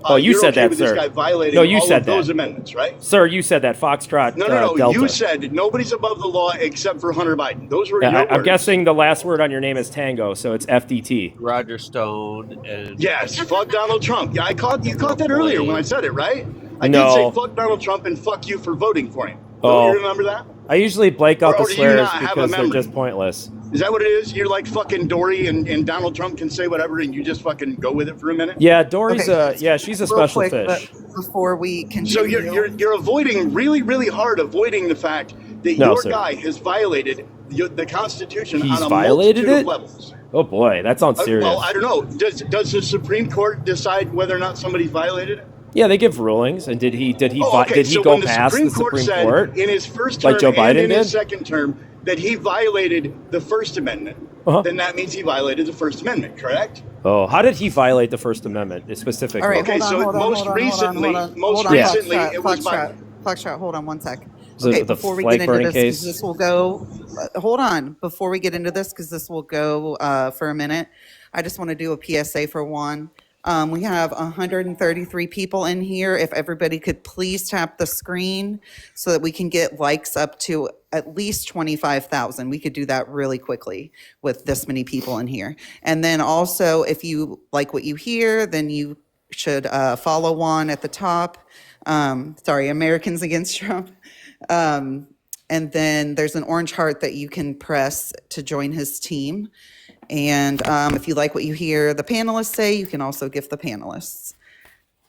Oh, you you're said okay that, with sir. this guy violating No, you all said of those that. amendments, right? Sir, you said that. Foxtrot No. Delta. You said nobody's above the law except for Hunter Biden. Those were Yeah, your I'm words. guessing the last word on your name is Tango, so it's FDT. Roger Stone and Yes, fuck Donald Trump. Yeah, you caught that earlier when I said it, right? I did No. say fuck Donald Trump and fuck you for voting for him. Oh. Do you remember that? I usually blank out Or the do you swears not have a because they're memory? just pointless. Is that what it is? You're like fucking Dory and Donald Trump can say whatever and you just fucking go with it for a minute? Yeah, Dory's Okay. she's a Real special quick, fish. but before we continue, So you're avoiding really hard avoiding the fact that No, your sir. guy has violated the Constitution He's on a violated multitude it? of levels. Oh boy, that sounds serious. Well, I don't know. Does the Supreme Court decide whether or not somebody's violated it? Yeah, they give rulings, and did he Oh, okay. did he So go when the past Supreme the Court Supreme said Court? in his first term Like Joe and Biden in his did? second term that he violated the First Amendment, then that means he violated the First Amendment, correct? Oh, how did he violate the First Amendment specifically? all right, Okay, hold on, so hold on, most hold on, recently, hold on, recently Foxtrot, it was by. Foxtrot, hold on one sec. Is it Okay, the before we flag get into burning this, 'cause case? this will go. Hold on, before we get into this, because this will go for a minute. I just want to do a PSA for one. We have 133 people in here. If everybody could please tap the screen so that we can get likes up to at least 25,000. We could do that really quickly with this many people in here. And then also, if you like what you hear, then you should follow Juan at the top. Sorry, Americans Against Trump. And then there's an orange heart that you can press to join his team. And if you like what you hear the panelists say, you can also gift the panelists.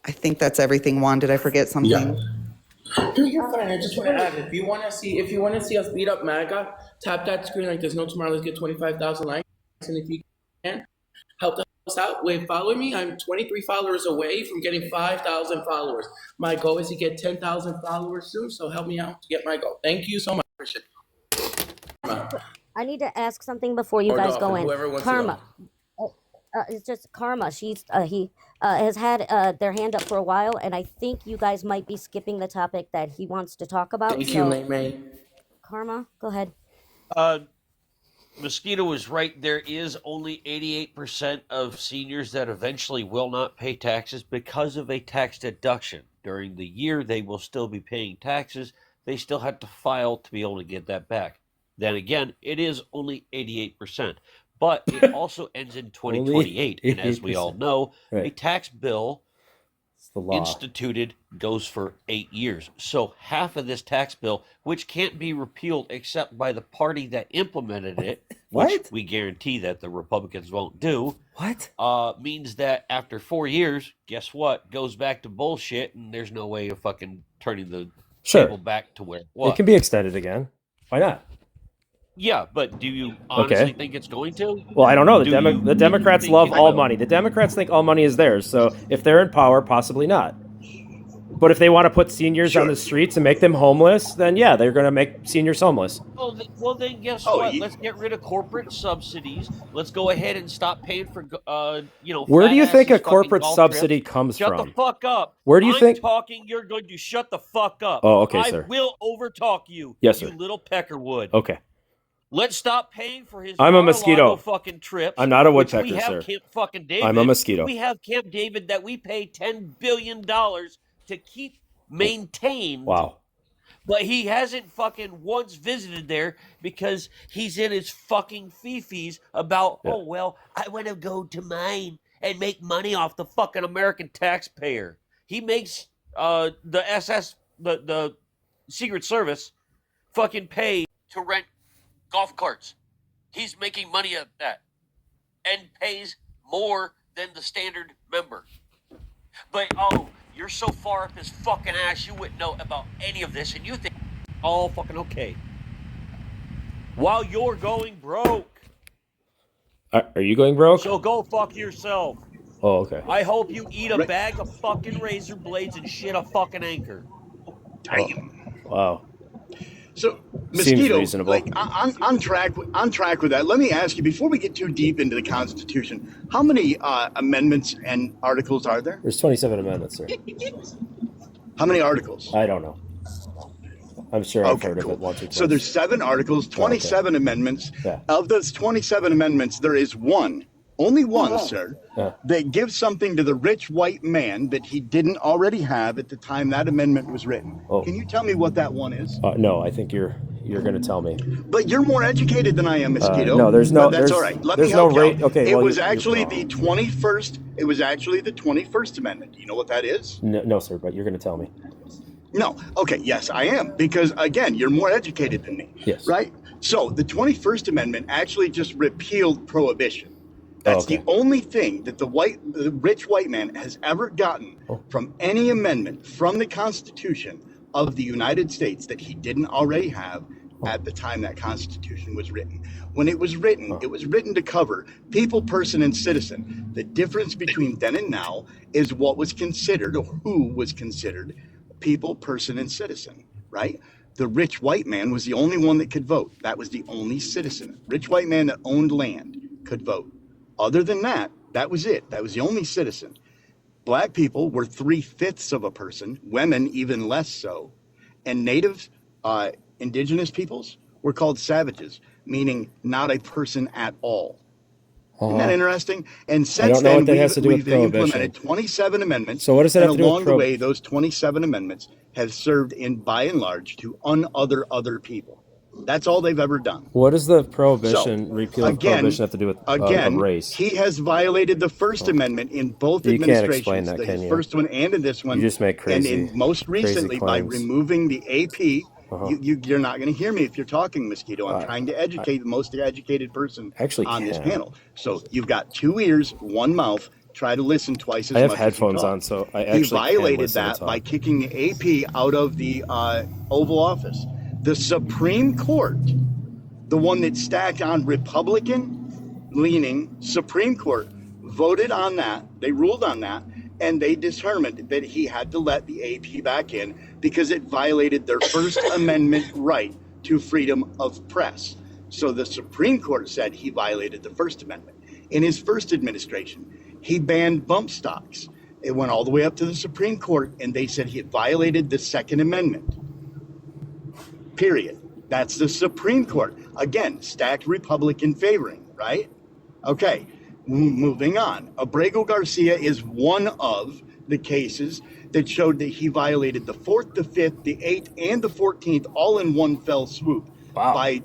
I think that's everything. Juan, did I forget something? Yeah. No, you're fine. I just want to add, if you want to see us beat up MAGA, tap that screen like there's no tomorrow. Let's get 25,000 likes, and if you can help us out with following me, I'm 23 followers away from getting 5,000 followers. My goal is to get 10,000 followers soon, so help me out to get my goal. Thank you so much. I need to ask something before you Or guys Dolphin, go in. whoever wants to Karma. It's just Karma. He has had their hand up for a while, and I think you guys might be skipping the topic that he wants to talk about. Thank you, May. Karma, go ahead. Mosquito was right. There is only 88% of seniors that eventually will not pay taxes because of a tax deduction. During the year, they will still be paying taxes. They still have to file to be able to get that back. Then again, it is only 88%. But it also ends in 2028. And as we all know, a tax bill instituted goes for 8 years. So half of this tax bill, which can't be repealed except by the party that implemented it, which we guarantee that the Republicans won't do, means that after 4 years, guess what? Goes back to bullshit, and there's no way of fucking turning the table back to where it was. It can be extended again. Why not? Yeah, but do you honestly think it's going to? Well, I don't know. The Democrats love all money. The Democrats think all money is theirs. So if they're in power, possibly not. But if they want to put seniors on the streets and make them homeless, then yeah, they're going to make seniors homeless. Well, then guess what? Let's get rid of corporate subsidies. Let's go ahead and stop paying for, Where do you think a corporate subsidy comes from? Shut the fuck up. Where do you think? I'm talking. You're going to shut the fuck up. Oh, okay, sir. I will overtalk you. Yes, sir. You little peckerwood. Okay. Let's stop paying for his I'm a mosquito. fucking trips. I'm not a woodpecker, we have sir. Camp fucking David. I'm a mosquito. We have Camp David that we pay $10 billion to keep maintained. Wow. But he hasn't fucking once visited there because he's in his fucking fifis about, oh, well, I want to go to mine and make money off the fucking American taxpayer. He makes the Secret Service fucking pay to rent golf carts. He's making money at that and pays more than the standard member. But, you're so far up his fucking ass, you wouldn't know about any of this, and you think all fucking okay. While you're going broke. Are you going broke? So go fuck yourself. Oh, okay. I hope you eat a bag of fucking razor blades and shit a fucking anchor. Wow. So, Seems Mosquito, reasonable. like on track with that. Let me ask you before we get too deep into the Constitution, how many amendments and articles are there? There's 27 amendments, sir. How many articles? I don't know. I'm sure I've heard of it once or twice. So there's 7 articles, 27 amendments. Yeah. Of those 27 amendments, there is one, only one, sir, that gives something to the rich white man that he didn't already have at the time that amendment was written. Oh. Can you tell me what that one is? No, I think you're going to tell me. But you're more educated than I am, Mosquito. No, there's no. But that's there's, all right. Let there's me help no you rate. out. Okay. It well, was actually the 21st. It was actually the 21st Amendment. Do you know what that is? No, sir. But you're going to tell me. No. Okay. Yes, I am. Because again, you're more educated than me. Yes. Right. So the 21st Amendment actually just repealed prohibition. That's the only thing that the rich white man has ever gotten from any amendment from the Constitution of the United States that he didn't already have at the time that Constitution was written. When it was written to cover people, person, and citizen. The difference between then and now is what was considered, or who was considered, people, person, and citizen, right? The rich white man was the only one that could vote. That was the only citizen. Rich white man that owned land could vote. Other than that, that was it. That was the only citizen. Black people were 3/5 of a person, women even less so. And native indigenous peoples were called savages, meaning not a person at all. Isn't that interesting? And I since don't know then, what that has to do with we've implemented prohibition. 27 amendments. So what does that and have to do with along the way, those 27 amendments have served in by and large to other people. That's all they've ever done. What does the prohibition, repeal of Again, prohibition have to do with a race? he has violated the First Amendment in both You can't administrations, explain that, can his you? first one and in this one. You just make crazy, and in most recently by claims. removing the AP. You're not going to hear me if you're talking, Mosquito. I'm trying to educate the most educated person on this panel. So you've got 2 ears, 1 mouth. Try to listen twice as much. I have as you headphones talk. on, so I He actually can violated listen to that talk. by kicking the AP out of the Oval Office. The Supreme Court, the one that stacked on Republican-leaning Supreme Court, voted on that. They ruled on that, and they determined that he had to let the AP back in because it violated their First Amendment right to freedom of press. So the Supreme Court said he violated the First Amendment. In his first administration, he banned bump stocks. It went all the way up to the Supreme Court, and they said he had violated the Second Amendment. Period. That's the Supreme Court. Again, stacked Republican favoring, right? Okay, moving on. Abrego Garcia is one of the cases that showed that he violated the 4th, the 5th, the 8th, and the 14th all in one fell swoop by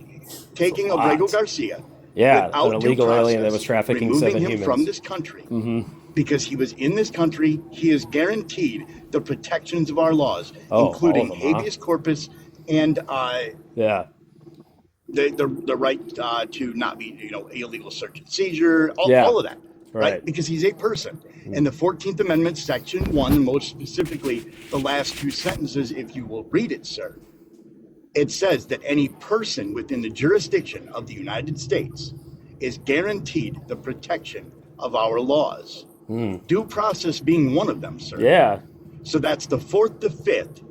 taking Abrego Garcia without an illegal due alien that process, was trafficking removing 7 him humans from this country. Because he was in this country, he is guaranteed the protections of our laws, including habeas corpus and the right to not be, illegal search and seizure, all of that, right? Because he's a person. And the 14th Amendment, Section 1, most specifically the last 2 sentences, if you will read it, sir, it says that any person within the jurisdiction of the United States is guaranteed the protection of our laws. Due process being one of them, sir. Yeah. So that's the 4th, the 5th,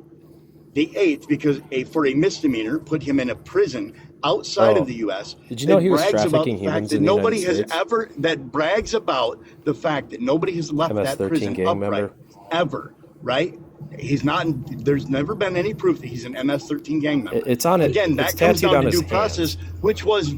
the 8th, because for a misdemeanor, put him in a prison outside of the U.S. Did you know he was brags about trafficking the fact humans that in the nobody United has States? ever, that brags about the fact that nobody has left that MS-13 prison gang upright member. ever, right? He's not. There's never been any proof that he's an MS-13 gang member. It's on it. Again, It's that comes tattooed down on to his due process, which was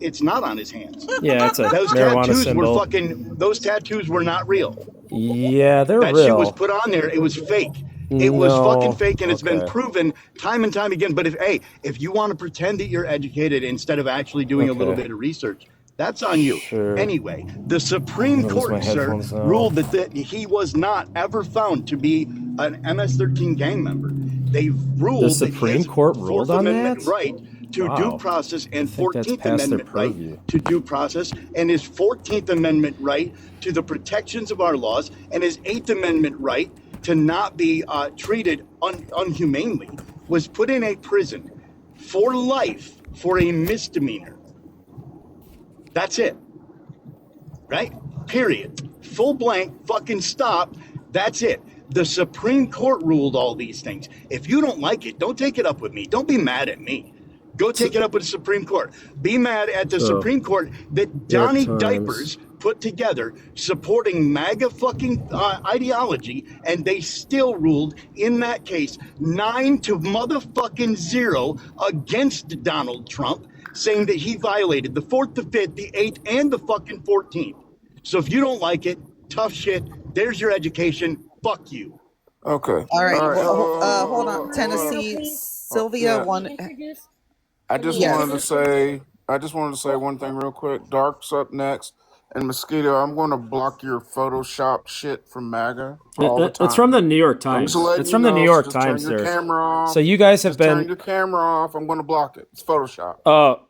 it's not on his hands. Yeah, it's a Those marijuana tattoos symbol. were fucking. Those tattoos were not real. Yeah, they're That real. shit was put on there. It was fake. It was fucking fake, and it's been okay. proven time and time again. But if you want to pretend that you're educated instead of actually doing a little Okay. bit of research, that's on you. Sure. Anyway, the Supreme Lose my Court, sir, headphones now. ruled that he was not ever found to be an MS-13 gang member. They ruled The that Supreme his Court Fourth ruled on Amendment that? right to Wow. due process and I think that's 14th past their Amendment right purview. to due process, and his 14th Amendment right to the protections of our laws, and his 8th Amendment right to not be treated unhumanely, was put in a prison for life for a misdemeanor. That's it. Right? Period. Full blank, fucking stop. That's it. The Supreme Court ruled all these things. If you don't like it, don't take it up with me. Don't be mad at me. Go take it up with the Supreme Court. Be mad at the Supreme Court that Donnie Diapers put together supporting MAGA fucking ideology, and they still ruled in that case 9-0 against Donald Trump, saying that he violated the 4th, the 5th, the 8th, and the fucking 14th. So if you don't like it, tough shit. There's your education. Fuck you. Okay. All right. All right. Hold on. Tennessee, Sylvia, yeah. one. I just wanted to say one thing real quick. Dark's up next, and Mosquito, I'm going to block your Photoshop shit from MAGA all the time. It's from the New York I'm Times. just letting It's you from the know, New so York just Times, turn your sir. camera off. So you guys have Just turn been. your camera off. I'm going to block it. It's Photoshop.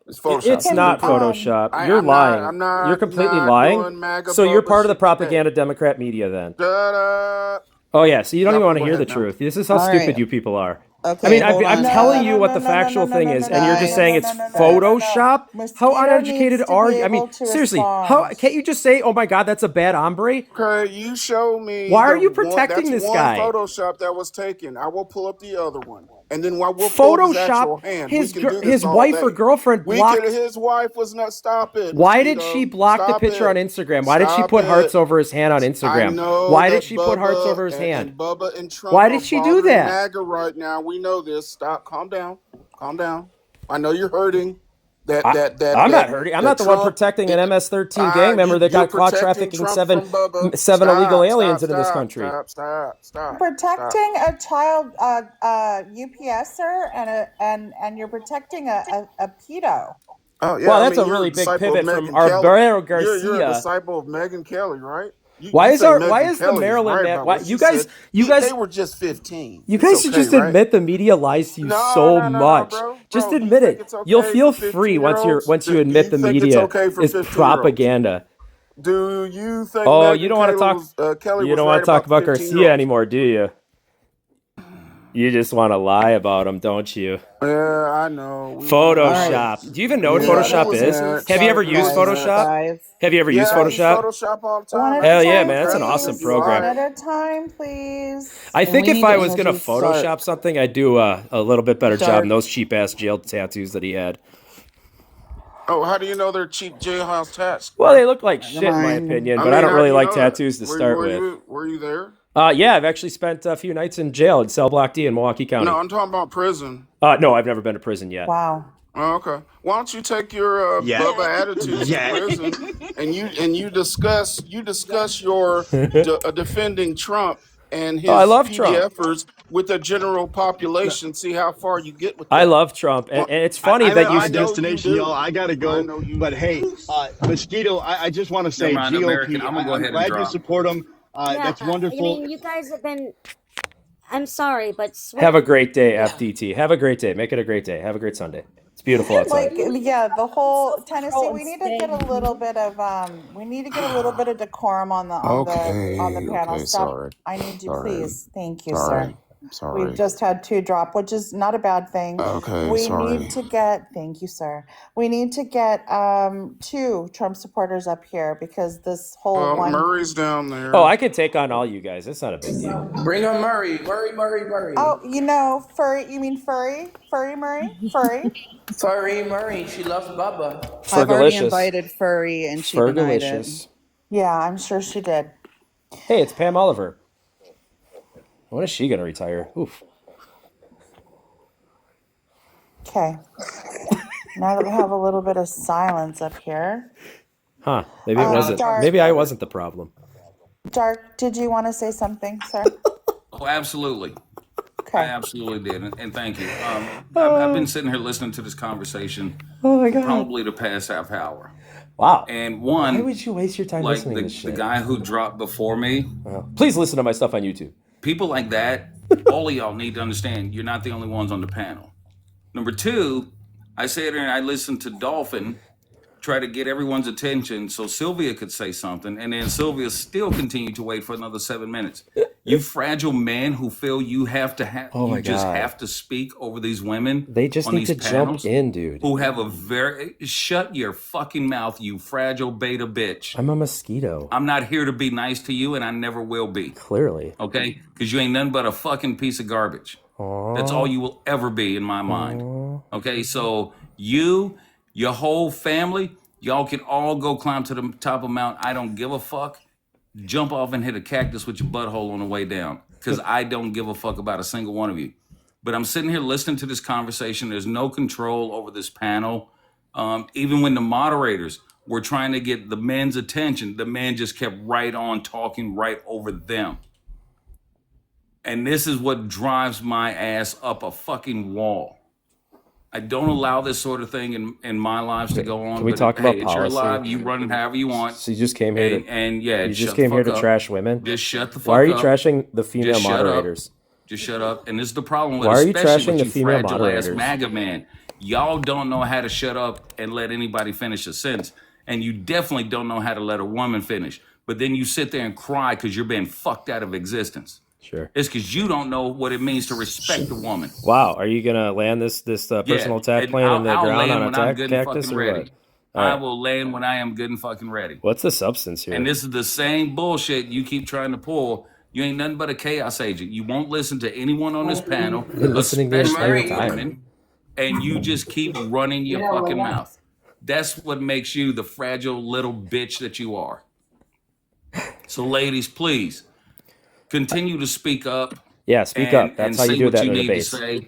It's Photoshop. It's not Photoshop. You're I'm lying. Not, I'm not. You're completely not lying. Doing MAGA So you're part of the shit propaganda Democrat media then. today. Oh yeah. So you don't Yep, even want to go hear the ahead now. truth. This is how All stupid right. you people are. Okay, I mean, hold I'm on. telling you what the factual thing is, and you're just saying it's Photoshop. How uneducated are you? I mean, seriously, how can't you just say, "Oh my God, that's a bad hombre"? Okay, you show me. Why are you the one- protecting that's this one guy? Photoshop that was taken. I will pull up the other one, and then while we'll pull up his actual Photoshop. hand, His we can do this his all wife day. or girlfriend We blocked. could. His wife was not. Stop it. Why did Mosquito. she block the Stop picture it. on Instagram? Why did she Stop put it. hearts over his hand on I Instagram? know Why that did she put hearts Bubba over his hand? And Bubba and Trump Why are did she do bothering that? MAGA right now. We know this. Stop. Calm down. Calm down. I know you're hurting. I'm not hurting. I'm not the one protecting an MS-13 gang member that got caught trafficking seven illegal aliens into this country. Stop. Protecting a child UPSer and you're protecting a pedo. Oh yeah, Well, I that's mean, a you're really a big disciple of pivot from Megyn Kelly. Barbero You're a Garcia. disciple of Megyn Kelly, right? Why is say the Megyn Maryland Kelly is man? right Why about what you she guys? said. You guys? They were just 15. You It's guys should okay, just right? admit the media lies to you so much. bro. Just Bro, do you admit think it. it's okay You'll for feel free once you 15-year-olds? admit the Do you think it's media okay for is 15-year-olds? propaganda. Do you think Oh, Megyn you don't want to talk. Kelly You was don't right want to talk about about the Garcia 15-year-olds? anymore, do you? You just want to lie about him, don't you? Yeah, I know. Photoshop. Do you even know what Photoshop is? Have you ever used Photoshop? Have you ever used I use Photoshop? Photoshop all the One time. at Hell a yeah, time, man. That's an please. awesome program. One at a time, please. I think if I was going to introduce Photoshop Dark. something, I'd do a little bit better job Dark. than those cheap-ass jail tattoos that he had. Oh, how do you know they're cheap jailhouse tats? Well, they look like Never shit in my mind. opinion, I but mean, I don't how really do you like know that? tattoos to start with. Were you there? Yeah, I've actually spent a few nights in jail in Cell Block D in Milwaukee County. No, I'm talking about prison. No, I've never been to prison yet. Wow. Oh, okay. Why don't you take your Bubba attitudes to prison and you discuss your defending Trump and his I love Trump. PDFers with the general population. See how far you get with that. I love Trump, and it's funny I'm that at you my destination, y'all. I gotta go. But hey, Mosquito, I just want to say, mind, GOP. American, I'm gonna go ahead and glad you drop. support him. That's I wonderful. mean, you guys have been. I'm sorry, but Have a great day, FDT. Have a great day. Make it a great day. Have a great Sunday. It's beautiful outside. The whole Tennessee. We need to get a little bit of decorum on the panel. Okay, Stop. sorry. I need you, Sorry. please. Thank you, Sorry. sir. Sorry. We've just had 2 drop, which is not a bad thing. Okay, We sorry. need to get. Thank you, sir. We need to get 2 Trump supporters up here because this whole one. Murray's down there. Oh, I could take on all you guys. It's not a big deal. Bring on Murray. Oh, furry. You mean furry? Furry Murray? Furry? Furry Murray. She loves Bubba. I've already Fergalicious. invited Furry and she denied it. Fergalicious. Yeah, I'm sure she did. Hey, it's Pam Oliver. When is she going to retire? Oof. Okay. Now that we have a little bit of silence up here. Huh. Maybe it wasn't. Dark. Maybe I wasn't the problem. Dark, did you want to say something, sir? Oh, absolutely. Okay. I absolutely did, and thank you. I've been sitting here listening to this conversation Oh my God. probably the past half hour. Wow. And one, Why would you waste your time like listening to this the shit? guy who dropped before me, Please listen to my stuff on YouTube. people like that, all of y'all need to understand you're not the only ones on the panel. Number 2, I sat there and I listened to Dolphin try to get everyone's attention so Sylvia could say something, and then Sylvia still continued to wait for another 7 minutes. You fragile men who feel you have to have, Oh my you just God. have to speak over these women. They just on need these to panels jump in, dude. Who have a very shut your fucking mouth, you fragile beta bitch. I'm a mosquito. I'm not here to be nice to you, and I never will be. Clearly. Okay, because you ain't nothing but a fucking piece of garbage. Aww. That's all you will ever be in my mind. Okay, so you, your whole family, y'all can all go climb to the top of Mount I don't give a fuck. Jump off and hit a cactus with your butthole on the way down, because I don't give a fuck about a single one of you. But I'm sitting here listening to this conversation. There's no control over this panel. Even when the moderators were trying to get the men's attention, the men just kept right on talking right over them. And this is what drives my ass up a fucking wall. I don't allow this sort of thing in my lives to go on. Can we but talk hey, about it's your policy? life. You run it however you want. So you just came here to And yeah, you shut just the came here fuck to up. trash women? Just shut the fuck up. Why are you trashing the female Just shut up. moderators? Just shut up. And this is the problem with Why are you especially trashing with the you female fragile moderators? ass MAGA man. Y'all don't know how to shut up and let anybody finish a sentence. And you definitely don't know how to let a woman finish. But then you sit there and cry because you're being fucked out of existence. Sure. It's because you don't know what it means to respect a woman. Wow. Are you gonna land this personal attack and plane in the I'll ground land on when I'm attack good and cactus fucking or ready. what? All I right. will land when I am good and fucking ready. What's the substance here? And this is the same bullshit you keep trying to pull. You ain't nothing but a chaos agent. You won't listen to anyone on this panel, I've been listening the entire especially time. women, and you just keep running your fucking mouth. That's what makes you the fragile little bitch that you are. So, ladies, please continue to speak up. Yeah, speak and, up. That's and how you say do what that you in a need to base. say.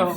So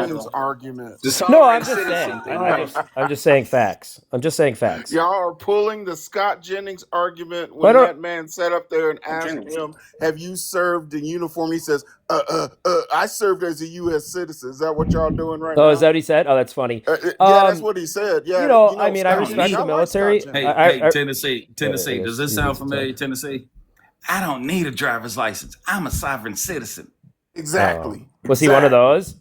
Jennings argument. No, I'm just saying. I'm just saying facts. I'm just saying facts. Y'all are pulling the Scott Jennings argument Why when don't- that man sat up there and asked him, "Have you served in uniform?" He says, I served as a U.S. citizen." Is that what y'all doing right now? Oh, is that what he said? Oh, that's funny. Yeah, that's what he said. Yeah, You know, I mean, I Scott respect Jennings, the I like military. Scott Hey, Jennings. Tennessee. Does this sound familiar, Tennessee? I don't need a driver's license. I'm a sovereign citizen. Exactly. Was he one of those?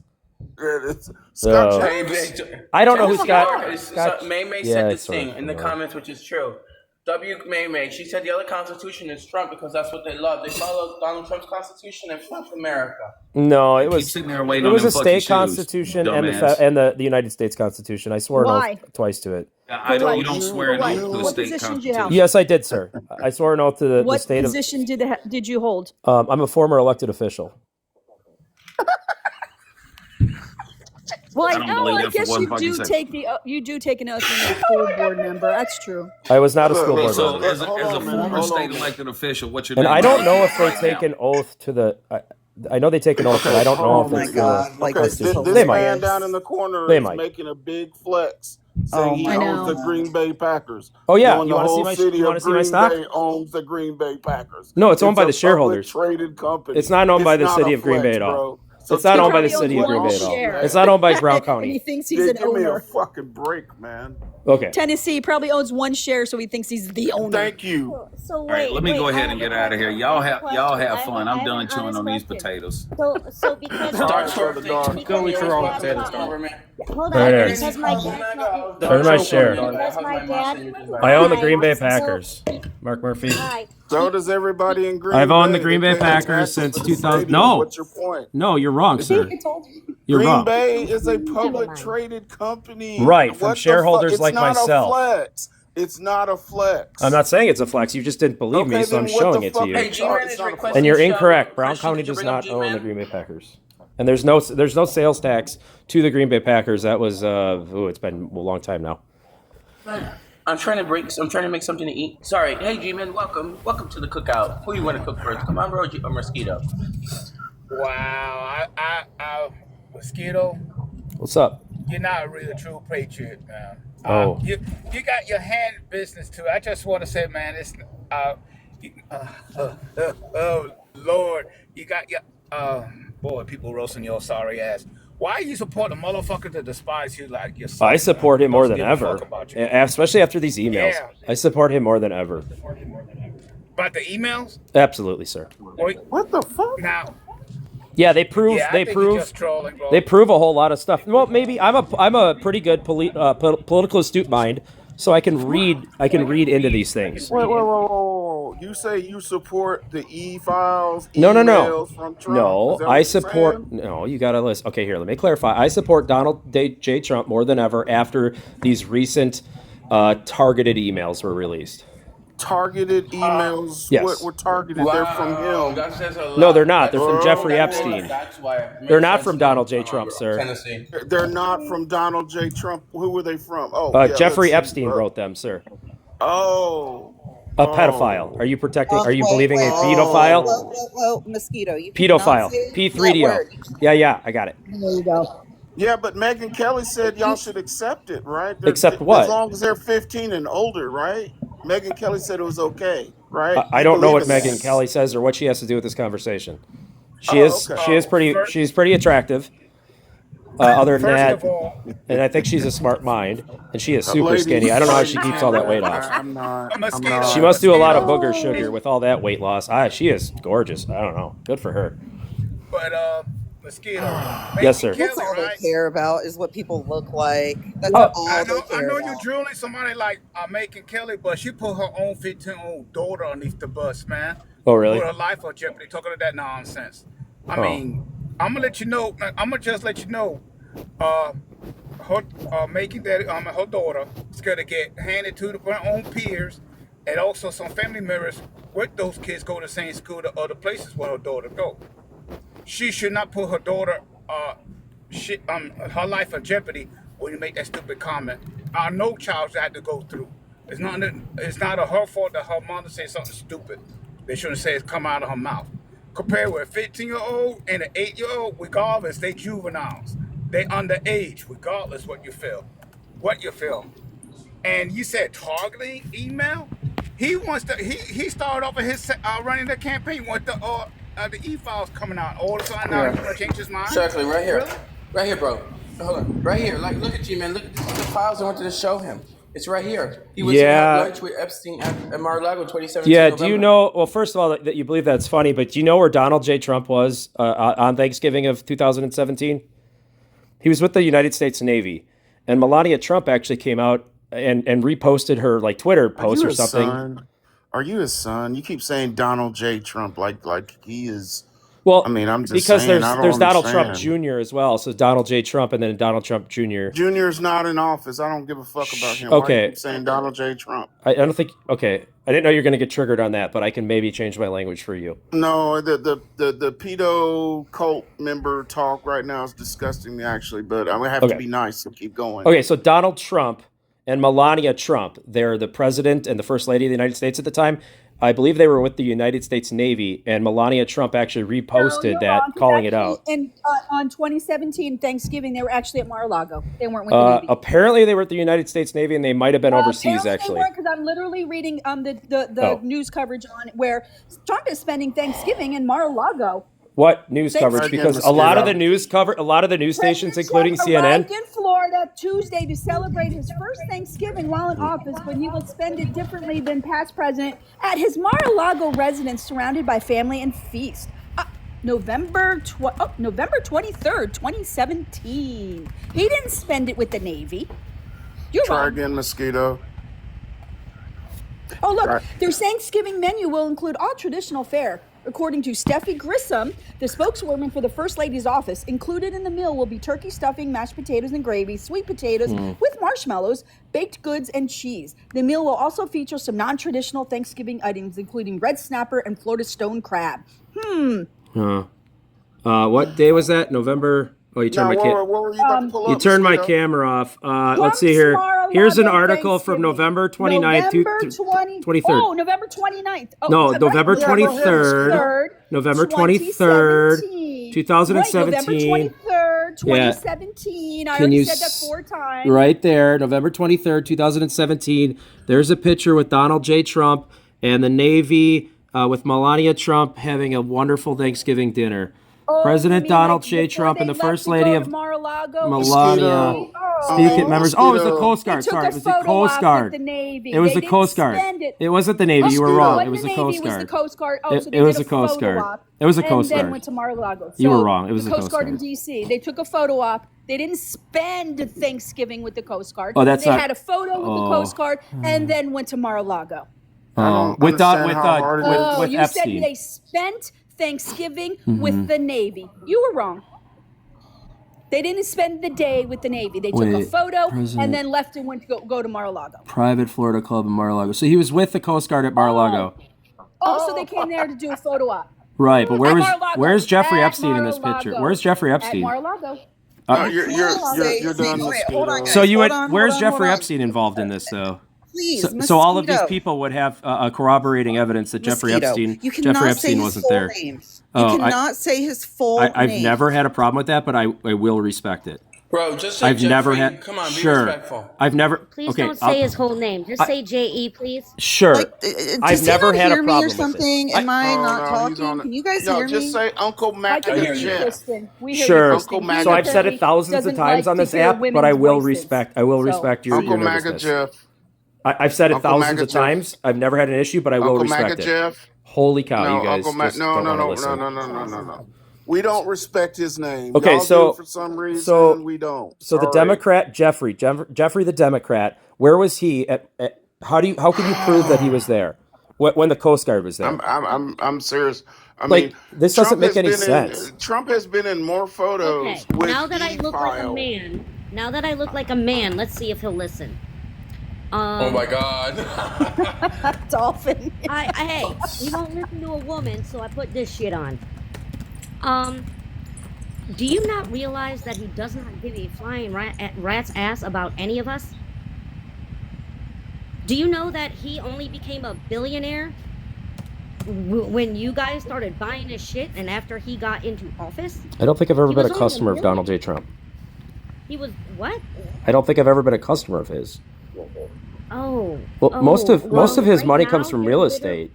Scott So, James. I don't know who Check Scott. this out. Scott May May yeah, said it's this thing sort of in the familiar. comments, which is true. May May, she said the other constitution is Trump because that's what they love. They follow Donald Trump's constitution and fuck America. No, You it keep was sitting there waiting it on was them a fucking state shoes, constitution and dumbass. the United States Constitution. I swore an Why? oath twice to it. I For what? you don't swear For an what? oath to a What state position did you have? constitution. Yes, I did, sir. I swore an oath to the What state of. position did you hold? I'm a former elected official. Well, I don't oh, believe I that for guess one you fucking do second. take you do take an oath when you're a school board member. That's true. I was not a Look, school Okay, board so member. as a hold on, man. former Hold state on, man. elected official, what's your And name? I don't know if they right take now? an oath to the. I know they take an oath, but I don't know Oh if my it's God, the like Okay, this is Constitution. this They might. man down in the corner They is might. making a big flex, Oh saying he my I owns the know. Green Bay Packers. Oh yeah, Knowing you the want to see whole my city you want of to see my Green stock? Bay owns the Green Bay Packers. No, it's owned by a the shareholders. public traded company. It's not owned by It's the not city a of Green Bay flex, at all. bro. So It's not chill owned by the He probably city of owns Green one Bay at all. share. It's not owned by Brown And he County. thinks he's an Give me a owner. fucking break, man. Okay. Tennessee probably owns one share, so he thinks he's the owner. Thank you. So All right, let me go ahead and get out of here. Y'all have question. fun. I I'm have done an chewing honest on these question. potatoes. So because Dark brother, dark. Go eat your own Dad potatoes, taught dog. me- hold Right on, there. because my dad taught me. Earn my Don't share. choke on it, dog. Because my dad. I own the Hi. Green Bay So- Packers. Mark Murphy. Hi. So does everybody in Green Bay. I've owned the They Green Bay pay Packers taxes since for the 2000. stadium. No. What's your point? No, you're wrong, sir. You're Green wrong. Bay is a public traded company. Right, from What the shareholders fuck? like It's not myself. a flex. It's not a flex. I'm not saying it's a flex. You just didn't believe me, Okay, so I'm then what showing the it to fuck you. are you talking- it's not a flex. And you're incorrect. Brown Christian, County could you does bring up not own G-Man? the Green Bay Packers. And there's no sales tax to the Green Bay Packers. That was it's been a long time now. I'm trying to make something to eat. Sorry. Hey, G-Man, welcome to the cookout. Who you want to cook first? Come on, bro, or Mosquito? Wow, Mosquito, What's up? you're not a real true patriot, man. Oh. You got your hand in business too. I just want to say, man, it's oh Lord, you got your boy, people roasting your sorry ass. Why you support a motherfucker that despise you like yourself? I support him more than Don't give a ever, fuck about you. especially after these emails. Yeah. I support him more than ever. About the emails? Absolutely, sir. What the fuck? Now, Yeah, they prove yeah, I they think you're prove just trolling, bro. they prove a whole lot of stuff. Well, maybe I'm a pretty good political astute mind, so I can read into these things. Whoa. You say you support the e-files, No. emails from Trump? No, Is that what I you're support. saying? No, you got to listen. Okay, here, let me clarify. I support Donald J. Trump more than ever after these recent targeted emails were released. Targeted emails? Yes. What were targeted? They're from him. That says a lot. No, they're not. They're from Oh. Jeffrey Epstein. That's why. They're not from Donald J. Trump, sir. Tennessee. They're not from Donald J. Trump. Who were they from? Oh, yeah, Jeffrey let's see. Epstein wrote them, sir. Oh. A pedophile. Are you protecting? Are you Wait, believing a wait. pedophile? Whoa, Mosquito. You Pedophile. cannot say that P3DO. word. Yeah, I got it. There you go. Yeah, but Megyn Kelly said y'all should accept it, right? Accept what? As long as they're 15 and older, right? Megyn Kelly said it was okay, right? I You don't know what believe in Megyn that? Kelly says or what she has to do with this conversation. Okay. She's pretty attractive. Other than First that, of all, and I think she's a smart mind, and she is super Ladies, skinny. I don't know how she keeps all that weight off. I'm not. She must do a lot of booger sugar with all that weight loss. She is gorgeous. I don't know. Good for her. but Mosquito. Yes, sir. That's all they care about is what people look like. That's Oh. all I they know care you're about. drilling somebody like Macon Kelly, but she put her own 15-year-old daughter underneath the bus, man. Oh, really? Put her life on jeopardy, talking to that nonsense. I Oh. mean, I'm gonna let you know. I'm gonna just let you know. Her making that her daughter is gonna get handed to her own peers, and also some family members with those kids go to the same school to other places where her daughter go. She should not put her daughter her life in jeopardy when you make that stupid comment. No child should have to go through. It's not her fault that her mother said something stupid. They shouldn't say it come out of her mouth. Compared with a 15-year-old and an 8-year-old, regardless, they juveniles. They underage, regardless what you feel. And you said targeting email? He wants to. He started off of his running the campaign with the e-files coming out. All of a sudden now he's gonna change his mind. Exactly, right here. Really? Right here, bro. Hold on. Right here. Like, look at you, man. Look at the files I wanted to show him. It's right here. He was at lunch with Epstein at Mar-a-Lago 2017. Yeah, November. do you know? Well, first of all, that you believe that's funny, but do you know where Donald J. Trump was on Thanksgiving of 2017? He was with the United States Navy, and Melania Trump actually came out and reposted her like Twitter Are post you or his something. son? Are you his son? You keep saying Donald J. Trump like he is. Well, I mean, I'm just because saying. I don't there's Donald Trump understand. Jr. as well. So Donald J. Trump and then Donald Trump Jr. Junior's not in office. I don't give a fuck about him. Why you Okay. keep saying Donald J. Trump? I don't think. Okay, I didn't know you're going to get triggered on that, but I can maybe change my language for you. No, the pedo cult member talk right now is disgusting me actually, but I'm gonna have to Okay. be nice, so keep going. Okay, so Donald Trump and Melania Trump, they're the president and the first lady of the United States at the time. I believe they were with the United States Navy, and Melania Trump actually reposted that, calling it out. And on 2017 Thanksgiving, they were actually at Mar-a-Lago. They weren't with the Navy. Apparently, they were at the United States Navy, and they might have been overseas actually. Because I'm literally reading the news coverage on it where Trump is spending Thanksgiving in Mar-a-Lago. What news coverage? Thanksgiving. Because a lot of the news stations, including CNN. Arrived in Florida Tuesday to celebrate his first Thanksgiving while in office, but he will spend it differently than past president at his Mar-a-Lago residence, surrounded by family and feast. November 23rd, 2017. He didn't spend it with the Navy. You're Try wrong. again, Mosquito. Oh, look, their Thanksgiving menu will include all traditional fare. According to Steffi Grissom, the spokeswoman for the First Lady's office, included in the meal will be turkey stuffing, mashed potatoes and gravy, sweet potatoes with marshmallows, baked goods, and cheese. The meal will also feature some non-traditional Thanksgiving items, including red snapper and Florida stone crab. What day was that? November. Oh, you turned my What were you about to pull You up, turned my Mosquito? camera off. Let's see here. Here's an article from November 29th, 23rd. Oh, November 29th. Oh, No, right. November Yeah, 23rd. November 23rd, 2017. Right, November 23rd, 2017. I Can already you said that 4 times. Right there, November 23rd, 2017. There's a picture with Donald J. Trump and the Navy with Melania Trump having a wonderful Thanksgiving dinner. President Donald J. Trump and the First Lady of Melania. Speak members. Oh, it was the Coast Guard. Sorry, it was the Coast Guard. It was the Coast Guard. It wasn't the Navy. You were wrong. It was the Coast Guard. It was the Coast Guard. It was the Coast And then Guard. went to Mar-a-Lago. You were So, wrong. It was the Coast Guard in Guard. D.C. They took a photo op. They didn't spend Thanksgiving with the Coast Guard. Oh, that's they not- had a photo with the Coast Guard and then went to Mar-a-Lago. With You Epstein. said they spent Thanksgiving with the Navy. You were wrong. They didn't spend the day with the Navy. They took a Wait, photo President- and then left and went to go to Mar-a-Lago. Private Florida Club in Mar-a-Lago. So he was with the Coast Guard at Mar-a-Lago. Also, they came there to do a photo op. Right, but Mar-a-Lago. where's Jeffrey At Epstein in this picture? Mar-a-Lago. Where's Jeffrey At Epstein? Mar-a-Lago. You're done, Mosquito. So you would. hold on, Where's hold on, Jeffrey hold on. Epstein involved in this, though? Please, So all of these Mosquito. people would have corroborating evidence that Jeffrey Mosquito, Epstein. you cannot Jeffrey say Epstein his wasn't full there. name. Oh, You cannot say his full I've name. never had a problem with that, but I will respect it. Bro, just say I've Jeffrey. never had. Come on, be Sure. respectful. I've never. Please okay, don't say I'll- his whole name. Just say J.E., please. Sure. Does I've he never not had hear a me or problem with it. something? Am I not talking? Can you guys hear me? Just say Uncle Mac I can hear and you, Jeff. Kristen. We hear you, Sure. Kristen. He So I've said it doesn't thousands of times like on this to hear app, but women's I will voices. respect. I will So- respect your Uncle Mac and nervousness. Jeff. I've said it Uncle thousands Mac of and Jeff. times. I've never had an issue, but I will Uncle Mac respect and it. Jeff. Holy cow, No, you guys Uncle Mac. just No, don't no, want to no, listen. no. We don't respect his name. Okay, Y'all so do for some reason we don't. So the Sorry. Democrat Jeffrey the Democrat, where was he at how can you prove that he was there when the Coast Guard was there? I'm serious. I Like, mean, this doesn't Trump make has any been sense. Trump has been in more photos Okay, with now that I look like a E-file. man, let's see if he'll listen. Oh my God. Dolphin. Hey, he won't listen to a woman, so I put this shit on. Do you not realize that he does not give a flying rat's ass about any of us? Do you know that he only became a billionaire when you guys started buying his shit and after he got into office? I don't think I've ever He been was a only a customer of million. Donald J. Trump. He was what? I don't think I've ever been a customer of his. Oh. Well, oh, most of his right money now, comes from you're real liter- estate.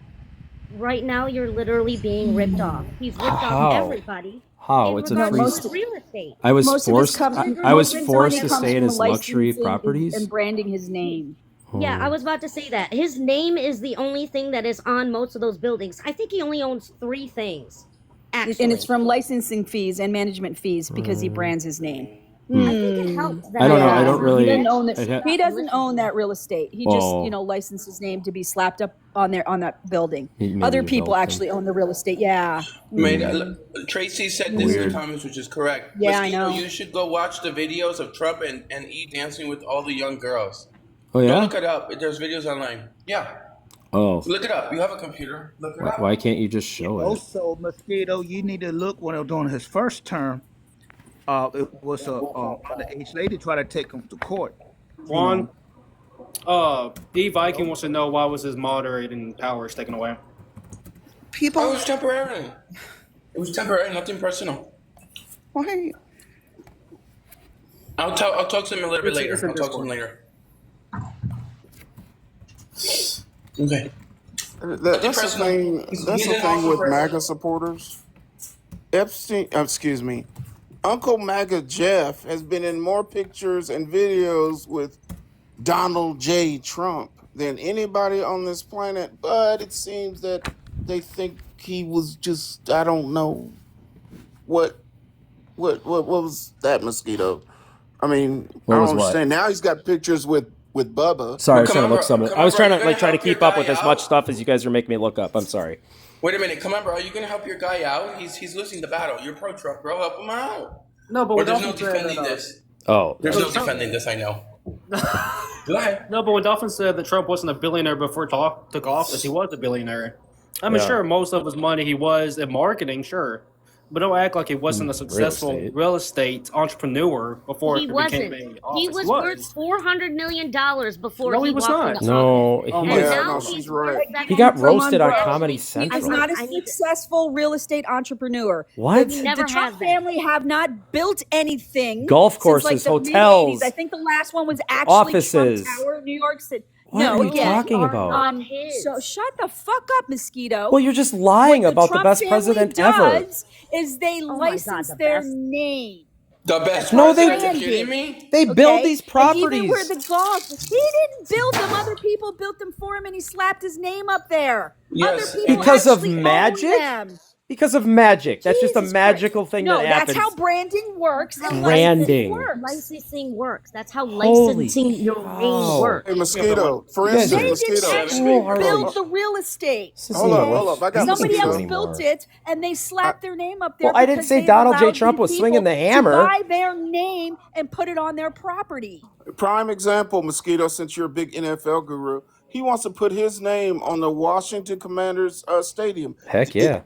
Right now, you're literally being ripped off. He's ripped How? off everybody. How? in It's a regards free. to real estate. I was Most of his forced. com- I was most of his forced money to comes stay in from his luxury licensing properties. and branding his name. Yeah, I was about to say that. His name is the only thing that is on most of those buildings. I think he only owns 3 things. Actually. And it's from licensing fees and management fees because he brands his name. I think it helped that I don't know. I Yeah, don't really. he doesn't own that. I'd ha- He doesn't own that real estate. He just, Oh. licensed his name to be slapped up on that building. He maybe Other people developed actually own the real estate. Yeah. Tracy said this in the Weird. comments, which is correct. Yeah, I Mosquito, know. you should go watch the videos of Trump and E dancing with all the young girls. Oh Go yeah. look it up. There's videos online. Yeah, Oh. look it up. You have a computer. Look it up. Why can't you just show it? Also, Mosquito, you need to look when it was on his first term. It was a underage lady tried to take him to court. Juan, D Viking wants to know why was his moderating powers taken away? People. Oh, it was temporary. It was temporary, nothing personal. Why? I'll talk to him a little bit It's later. in I'll talk to him later. Okay. That's the thing. That's the thing with MAGA supporters. Excuse me. Uncle MAGA Jeff has been in more pictures and videos with Donald J. Trump than anybody on this planet, but it seems that they think he was just, I don't know what was that, Mosquito? I mean, What I was don't what? understand. Now he's got pictures with Bubba. Sorry, I was Come trying on, to look bro. something. Come I was on, trying bro. to You're like try to gonna help keep your up with guy as much out? stuff as you guys are making me look up. I'm sorry. Wait a minute. Come on, bro. Are you gonna help your guy out? He's losing the battle. You're pro Trump, bro. Help him out. No, but Or when there's no Dolphin said defending that, this. Oh. There's So no Trump- defending this. I know. Go ahead. No, but when Dolphin said that Trump wasn't a billionaire before took office, he was a billionaire. I mean, Yeah. sure, most of his money he was in marketing, sure. But don't act like he wasn't a successful real estate entrepreneur before He he wasn't. became He office. was worth $400 million before No, he he was walked not. into No, office. he And was- Yeah, now no, he's she's worth right. $7 He got billion. roasted on bro. Comedy He's Central. not a I need to- successful real estate entrepreneur. What? The, He never the Trump has been. family have not built anything. Golf since, courses, like, the hotels, mid-80s. I think the last one was actually offices. Trump Tower, New York City. What no, are you again, talking about? On his. So shut the fuck up, Mosquito. Well, you're just lying What about the Trump best family president ever. does is they Oh my God, license the their best. name. The best No, they- president. Are you kidding me? They build these And even where properties. the golf, he didn't build them. Other people built them for him, and he slapped his name up there. Yes, Other people Because of actually own magic? them. Because of magic. That's just a Jesus magical Christ. thing No, that that's happens. how branding works. And Branding. licensing works. Licensing works. That's how Holy licensing your cow. name works. Hey, Mosquito, for You guys They instance, didn't Mosquito. actually Oh, build the real estate. This isn't Hold up, even- hold up. I got this isn't Somebody true else anymore. built it, and they slapped their name up there. Well, I didn't because say they Donald J. allowed Trump these was swinging the people hammer. to buy their name and put it on their property. Prime example, Mosquito, since you're a big NFL guru, he wants to put his name on the Washington Commanders stadium. Heck yeah.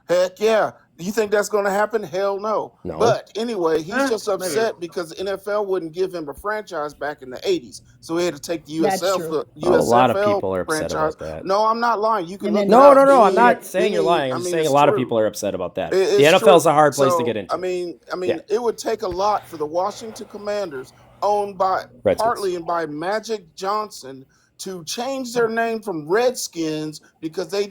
Heck yeah. Do you think that's going to happen? Hell no. No. But anyway, he's just upset because NFL wouldn't give him a franchise back in the 80s. So he had to take the That's USL, true. the Oh, a lot of USFL people are upset franchise. about that. No, I'm not lying. You can And look then- it No, up. no, no. I'm Benny- not saying you're Benny- lying. I'm I just mean, saying a it's lot of true. people are upset about that. It's The NFL's true. a hard place to So, get into. I mean, Yeah. it would take a lot for the Washington Commanders, owned by Redskins. partly and by Magic Johnson, to change their name from Redskins because they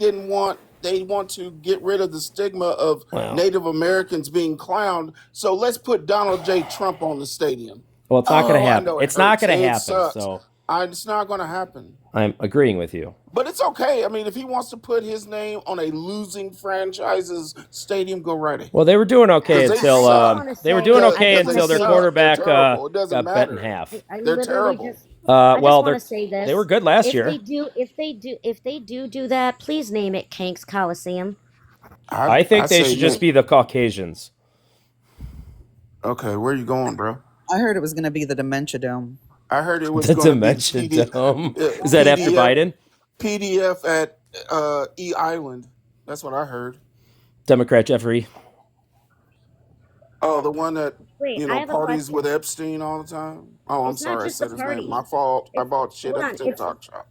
want to get rid of the stigma of Wow. Native Americans being clowned. So let's put Donald J. Trump on the stadium. Well, it's not going to I happen. know it It's not hurts. going to It happen. sucks. So It's not going to happen. I'm agreeing with you. But it's okay. I mean, if he wants to put his name on a losing franchise's stadium, go right ahead. Well, they were doing okay 'Cause they until suck. they were doing Because okay they until their suck. quarterback They're terrible. It got doesn't bet in matter. half. I They're literally terrible. just. I just Well, want to say this. they were good last if year. If they do that, please name it Kank's Coliseum. I think they say should just no. be the Caucasians. Okay, where you going, bro? I heard it was going to be the Dementia Dome. I heard it was The going to be Dementia Dome. Is that after Biden? PDF at E Island. That's what I heard. Democrat Jeffrey. Oh, the one that Wait, I have a parties question. with Epstein all the time. Oh, I'm It's not sorry, I just said the his name. parties. My fault. I It's- bought shit hold at on, the TikTok shop.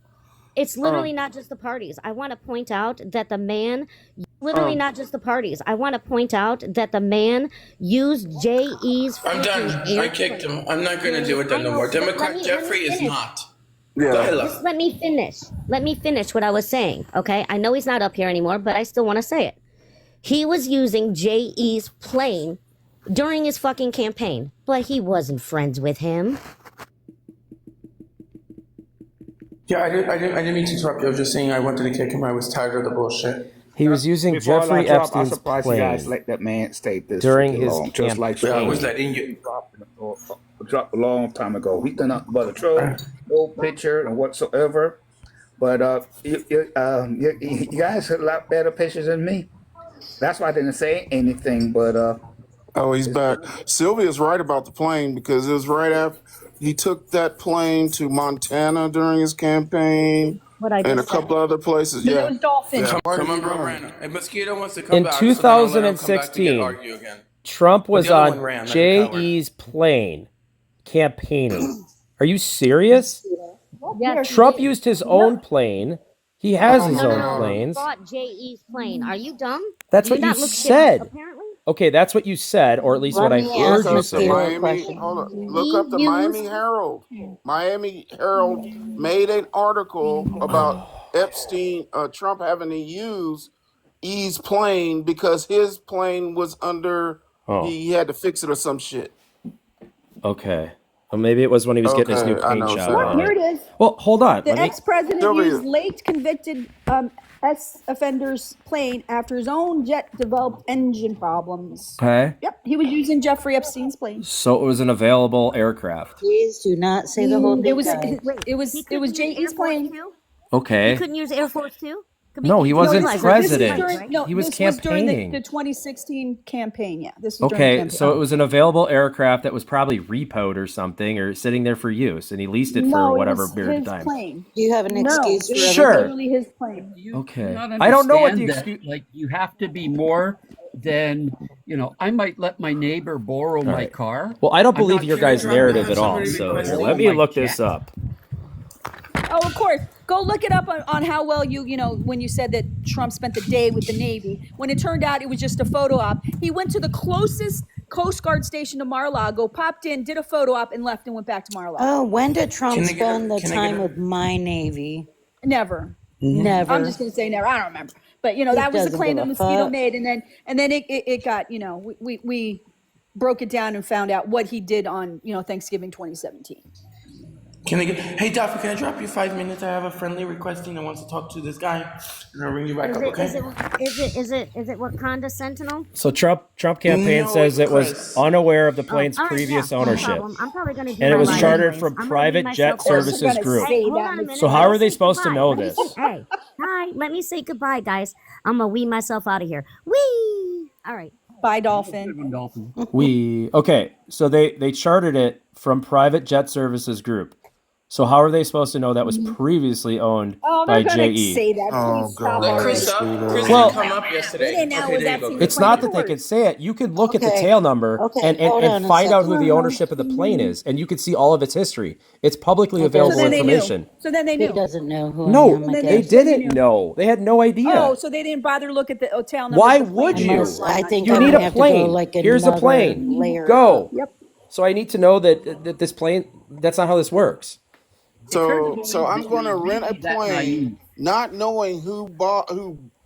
It's literally not just the parties. I want to point out that the man, literally not just the parties. I want to point out that the man used J.E.'s. I'm done. I kicked him. I'm not going to deal with that no more. Democrat Jeffrey is not. Go ahead, love. Just let me finish. Let me finish what I was saying, okay? I know he's not up here anymore, but I still want to say it. He was using J.E.'s plane during his fucking campaign, but he wasn't friends with him. Yeah, I didn't mean to interrupt you. I was just saying I wanted to kick him. I was tired of the bullshit. He was using Before Jeffrey I drop, I'm Epstein's surprised you guys plane let that man stay this during freaking his long. Just like Yeah, I campaign. was letting you. dropped a long time ago. He done nothing but a troll, no picture and whatsoever. But you guys are a lot better pictures than me. That's why I didn't say anything. But Oh, he's back. Sylvia's right about the plane because it was right after he took that plane to Montana during his campaign What I and a just said. couple other places. No, Yeah. that was Dolphin. Yeah. Come on, bro, Ran. If Mosquito wants to come In back, so then I'll let him come back to get 2016, argue again. Trump But was the other one on ran like a coward. J.E.'s plane campaigning. Are you serious? Yes, Trump he did. used his own plane. He has his No, own no, he planes. bought J.E.'s plane. Are you dumb? That's Do what you not look shit said. up, apparently? Okay, that's what you said, or at least what I heard Look you up the say. Miami. Hold up. Look up the Miami Herald. Miami Herald made an article about Epstein, Trump having to use E's plane because his plane was under. Oh. He had to fix it or some shit. Okay. Well, maybe it was when he was getting his new Okay, I paint know, job. Sam. on Here it. it is. Well, hold on. The Let me- ex-president Sylvia. used late convicted offender's plane after his own jet developed engine problems. Okay. Yep, he was using Jeffrey Epstein's plane. So it was an available aircraft. Please do not say the whole It thing. was He couldn't use J.E.'s Air Force plane. Two? Okay. He couldn't use Air Force Two? No, he wasn't this is president. during, no, He was this was during campaigning. the 2016 campaign. Yeah, this was during the Okay, campaign. so it was an available aircraft that was probably repoed or something, or sitting there for use, and he leased it for whatever period of his time. plane. Do you have an excuse it for was Sure. literally his plane. Okay. not I don't know what the understand that, excuse. like you have to be more than I might let my neighbor borrow my right. car. Well, I don't I'm believe not your sure guys' I'm narrative gonna at all. have So somebody let borrow me my look this jet. up. Oh, of course. Go look it up on how well when you said that Trump spent the day with the Navy. When it turned out it was just a photo op. He went to the closest Coast Guard station to Mar-a-Lago, popped in, did a photo op, and left and went back to Mar-a-Lago. Oh, when did Trump Can I get a- spend the can I get time a- with my Navy? Never. Never. I'm just gonna say never. I don't remember. But He that was the doesn't claim give that a Mosquito fuck. made, and then it got we broke it down and found out what he did on Thanksgiving 2017. Hey, Duffy, can I drop you 5 minutes? I have a friendly requesting that wants to talk to this guy, and I'll ring you back Is up, it, okay? is it Wakanda Sentinel? So Trump campaign No, says it was Chris. unaware of the plane's all right, previous no ownership. problem. I'm probably going to do And it my was line chartered anyways. from I'm gonna Private be Jet myself out. Services Group. Hey, hold on a minute. So how Let are me they say supposed to goodbye. know Let me this? say- Hey, hi. Let me say goodbye, guys. I'm going to wee myself out of here. Wee! All right. Bye, Dolphin. Okay, so they chartered it from Private Jet Services Group. So how are they supposed to know that was previously owned Oh, by they're gonna JE? say that. Oh, Please stop God. Let Chris already. up. Chris Well- didn't come up yesterday. We didn't know it was there you Epstein. go. It's not that they could say it. You could look at the Okay. tail number Okay, and hold on and a find out who second. the ownership of the plane is, and you could see all of its history. It's publicly available So then they knew. information. So then they He knew. doesn't know who I No, am, I they guess. didn't know. They had no idea. Oh, so they didn't bother to look at the tail number. Why of the would plane. you? I think You I need would a have to plane. go like Here's a another plane. layer Go. up. Yep. So I need to know that this plane. That's not how this works. So I'm going to rent a plane, not knowing who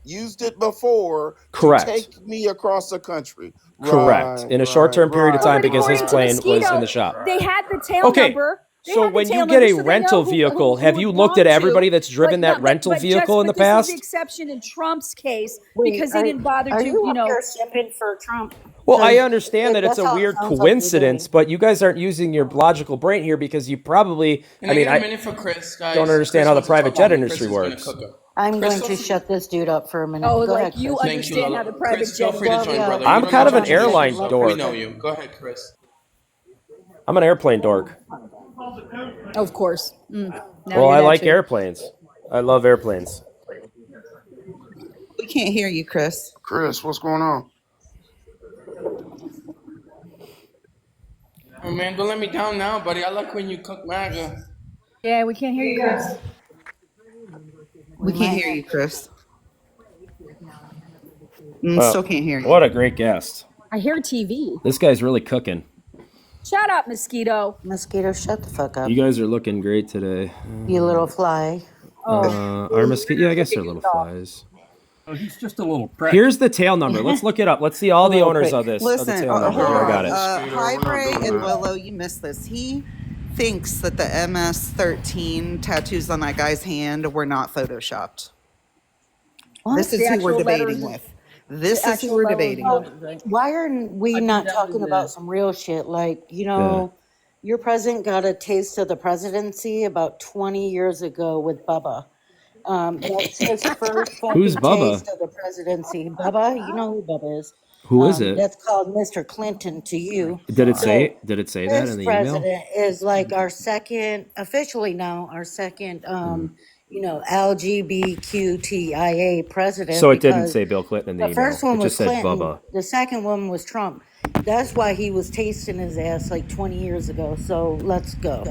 used it before Correct. to take me across the country. Correct. Right, In a short-term period of right. time, because his According to plane was Mosquito, in the shop. They had the tail Okay. number. They So had the when tail you get number, a so they rental know who vehicle, have you it looked at belonged everybody to. that's driven that rental vehicle in the This is past? the exception in Trump's case Wait, because they didn't bother are to, you up here simping for Trump? Well, I 'Cause understand that it's that's a how it weird sounds like you're coincidence, doing. but you guys aren't using your logical brain here because you probably, Can I I mean, get a I minute for Chris, guys? don't understand Chris how the wants to private talk jet to me. industry Chris is gonna works. cook him. I'm Chris, going to feel- shut this dude up for a minute. Oh, Go like ahead, you Chris. Thank you, understand how Lala. the private Chris, feel jet free to works. join, yeah. brother. I'm You don't kind know of an much about airline yourself. dork. We know you. Go ahead, Chris. I'm an airplane dork. Of course. Now Well, you're I that like too. airplanes. I love airplanes. We can't hear you, Chris. Chris, what's going on? Oh, man, don't let me down now, buddy. I like when you cook MAGA. Yeah, we can't hear you, Chris. We can't hear you, Chris. Well, Still can't hear you. What a great guest. I hear TV. This guy's really cooking. Shut up, Mosquito. Mosquito, shut the fuck up. You guys are looking great today. You little fly. Are mosquito? Yeah, I guess they're little flies. Oh, he's just a little prick. Here's the tail number. Let's look it up. Let's see all the Little owners prick. of this. Of the Listen, tail number. hold Here, I on. got it. Highbray and Willow, you missed this. He thinks that the MS-13 tattoos on that guy's hand were not photoshopped. What? This is The who we're actual debating letters? with. This The is who actual we're levels debating. numbers, right? Why are we I've been not down talking in about the. some real shit? Like, your president got a taste of the presidency about 20 years ago with Bubba. That's his first Who's fucking Bubba? taste of the presidency. Bubba, you know who Bubba is. Who is it? That's called Mr. Clinton to you. Did it So say? Did it say that this in the email? president is like our second, officially now, our second, LGBTQIA president So it didn't because say Bill Clinton in the the first email. one It was just said Clinton. Bubba. The second one was Trump. That's why he was tasting his ass like 20 years ago. So let's go.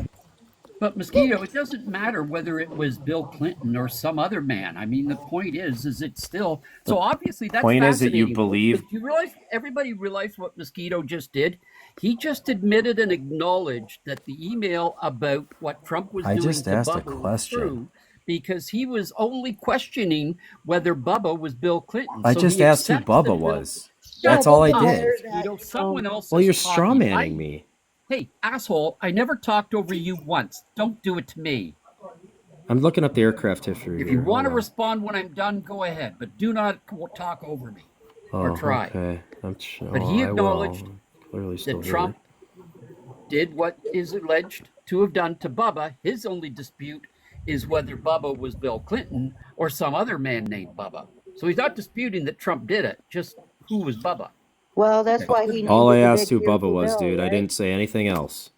But Mosquito, it doesn't matter whether it was Bill Clinton or some other man. I mean, the point is it's still so obviously that's Point is that you fascinating. believe. But do you realize everybody realized what Mosquito just did? He just admitted and acknowledged that the email about what Trump was I doing just to asked a Bubba was question. true because he was only questioning whether Bubba was Bill Clinton. I So just he asked who accepts Bubba that Bill. was. Shut That's all I up, did. Mosquito. Someone else Well, is you're talking. strawmanning me. Hey, asshole, I never talked over you once. Don't do it to me. I'm looking up the aircraft history If here. you want to Hold on. respond when I'm done, go ahead, but do not talk over me or Oh, try. okay. But he I will. acknowledged I'm clearly still that here. Trump did what is alleged to have done to Bubba. His only dispute is whether Bubba was Bill Clinton or some other man named Bubba. So he's not disputing that Trump did it, just who was Bubba. Well, that's Okay, why good he enough. All named I it the asked Big who Bubba Beautiful was, Bill, dude. I right? didn't say anything else.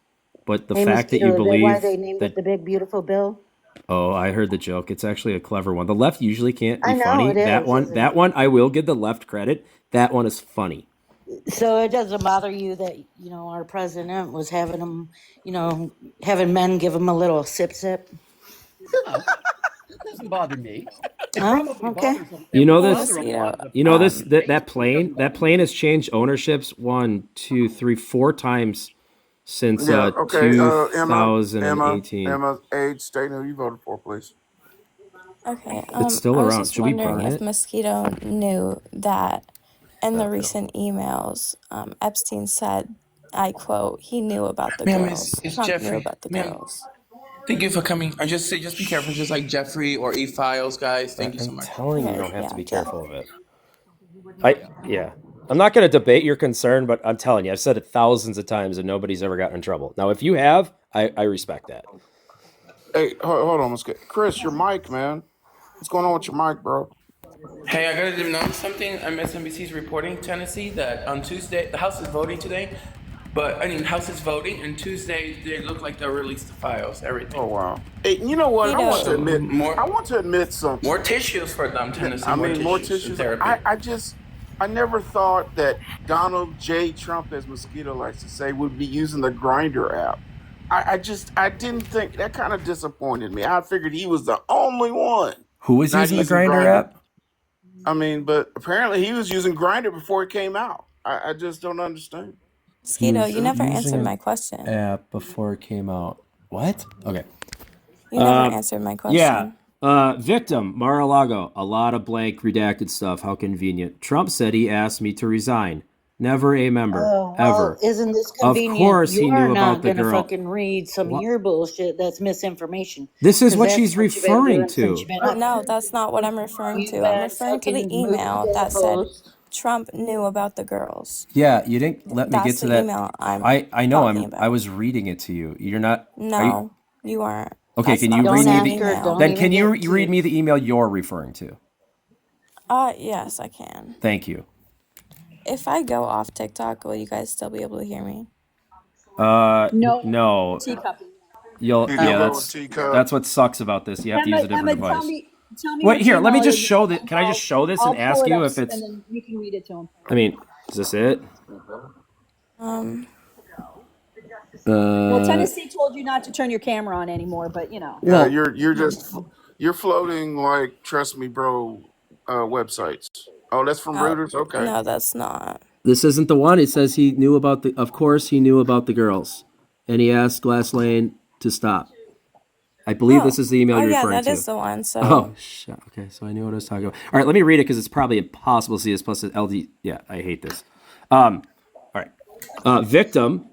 But the Hey, fact that Mosquito, you is that why believe they named that. it the Big Beautiful Bill? Oh, I heard the joke. It's actually a clever one. The left usually can't be I know funny. it is, isn't That it? one, I will give the left credit. That one is funny. So it doesn't bother you that, our president was having him, having men give him a little sip sip? No, it doesn't bother me. It Oh, probably okay. bothers them. You It know would this. bother a lot of the You know this. president's That base, that but it plane. doesn't That bother plane me. has changed ownerships 1, 2, 3, 4 times since Yeah. Okay. Emma, 2018. age, state who you voted for, please. Okay, It's still I was around. just Should we wondering burn if it? Mosquito knew that in the No. recent emails, Epstein said, I quote, he knew about the Ma'am, girls. it's Trump knew Jeffrey. about the Ma'am, girls. thank you for coming. I just say, just be careful, just like Jeffrey or E Files, guys. Thank you so I'm much. telling you, you Okay, don't have to yeah, be Jeff. careful of it. Yeah. I'm not going to debate your concern, but I'm telling you, I've said it thousands of times and nobody's ever gotten in trouble. Now, if you have, I respect that. Hey, hold on, let's get Chris. Your mic, man. What's going on with your mic, bro? Hey, I gotta announce something. MSNBC is reporting Tennessee that on Tuesday the House is voting today, House is voting, and Tuesday they look like they'll release the files, everything. Oh wow. Hey, you know what? I want to So admit. more I want to admit something. more tissues for them, Tennessee. I mean, more and tissues. therapy. I never thought that Donald J. Trump, as Mosquito likes to say, would be using the Grinder app. I didn't think that kind of disappointed me. I figured he was the only one. Who was not using the Grinder app? I mean, but apparently he was using Grinder before it came out. I just don't understand. Mosquito, you never answered my question. App before it came out. What? Okay. You never answered my question. Yeah. Victim, Mar-a-Lago. A lot of blank redacted stuff. How convenient. Trump said he asked me to resign. Never a member. Oh, Ever. well, isn't this Of convenient? course he You knew are about not the gonna girl. fucking read some What? of your bullshit that's misinformation. This is 'Cause what that's she's what you've been referring doing since to. you've been But up no, here. that's not what I'm referring You've to. I'm been referring to the fucking moving email that said goalposts. Trump knew about the girls. Yeah, you didn't let me get That's to the that. email I'm I know. talking I about. was reading it to you. You're not. Are you No, you aren't. okay? That's Can not you the read me same the? email. Then can you read me the email you're referring to? Yes, I can. Thank you. If I go off TikTok, will you guys still be able to hear me? No. Teacup. You'll. Need a Yeah, little teacup. that's what sucks about this. You have to use a different Emma, device. tell me Wait, which here. Let me email it just is, show that. and Can I just show this I'll and pull ask it you up, if it's? and then you can read it to him. I mean, is this it? Well, Tennessee told you not to turn your camera on anymore, but you know. Yeah, you're floating like Trust Me Bro websites. Oh, that's from Reuters. Okay. No, that's not. This isn't the one. It says he knew about the. Of course, he knew about the girls, and he asked Glass Lane to stop. I believe this is the email you're yeah, referring that to. is the one. So. Oh, shit. Okay, so I knew what I was talking about. All right, let me read it because it's probably impossible to see this. Plus, LD. Yeah, I hate this. All right. Victim,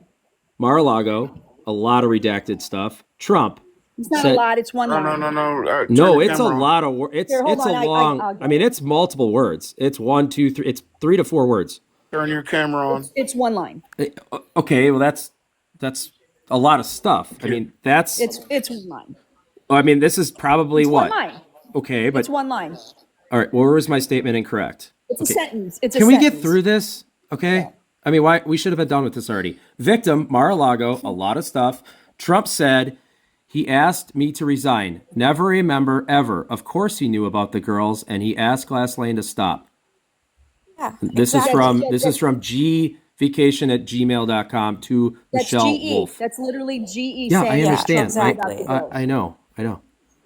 Mar-a-Lago, a lot of redacted stuff. Trump, It's not a Said- lot. It's one No, line. no. Turn No, your it's a camera on. lot of words. It's Here, hold it's a on. long. I'll I mean, it's multiple words. It's 1, 2, 3. It's 3 to 4 words. Turn your camera on. It's one line. Okay, well that's a lot of stuff. I mean, that's. It's one line. I mean, this is probably It's what. one line. Okay, but It's one line. all right. Where was my statement incorrect? It's Okay. a sentence. It's a Can we sentence. get through this? Okay. Yeah. I mean, why we should have been done with this already. Victim Mar-a-Lago, a lot of stuff. Trump said he asked me to resign. Never remember ever. Of course he knew about the girls, and he asked Glass Lane to stop. Yeah, This exactly. is from gvacation@gmail.com to That's Michelle GE. Wolf. That's literally GE Yeah, saying I understand. exactly. I know.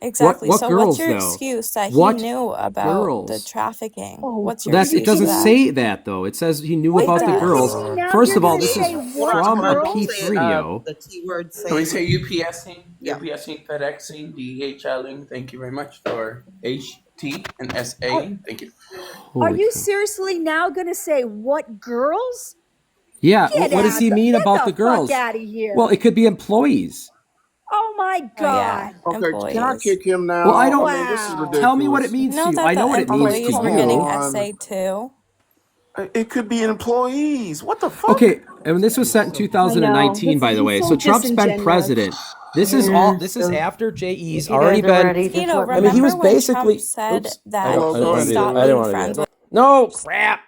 Exactly. What So girls, what's your though? excuse that What he knew about girls? the trafficking? Oh, What's your That's excuse it doesn't for that? say that though. It says he knew It about the does. girls. Now First you're of all, gonna this is say from what a girls? Pete's radio. The keyword Can we say. say UPSing? Yeah. UPSing, FedExing, DHLing. Thank you very much for HT and SA. Thank you. Are you cow. seriously now gonna say what girls? Yeah, Get what does he out. mean Get about the the girls? fuck out of here. Well, it could be employees. Oh my God. Okay, can I kick him now? Well, I don't. mean, this is ridiculous. Tell me what it means You know to you. that I know the what it means to employees were you. getting on. essayed too. It could be employees. What the fuck? Okay, and this was sent in 2019, This by the is way. so So Trump's been disingenuous. president. This is all. This is after JE's already been. You know, I mean, he was remember when basically. Trump said Oops. that Hello, he go ahead. stopped I didn't being want to do friends that. with? No crap.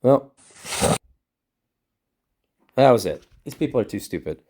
Well, that was it. These people are too stupid.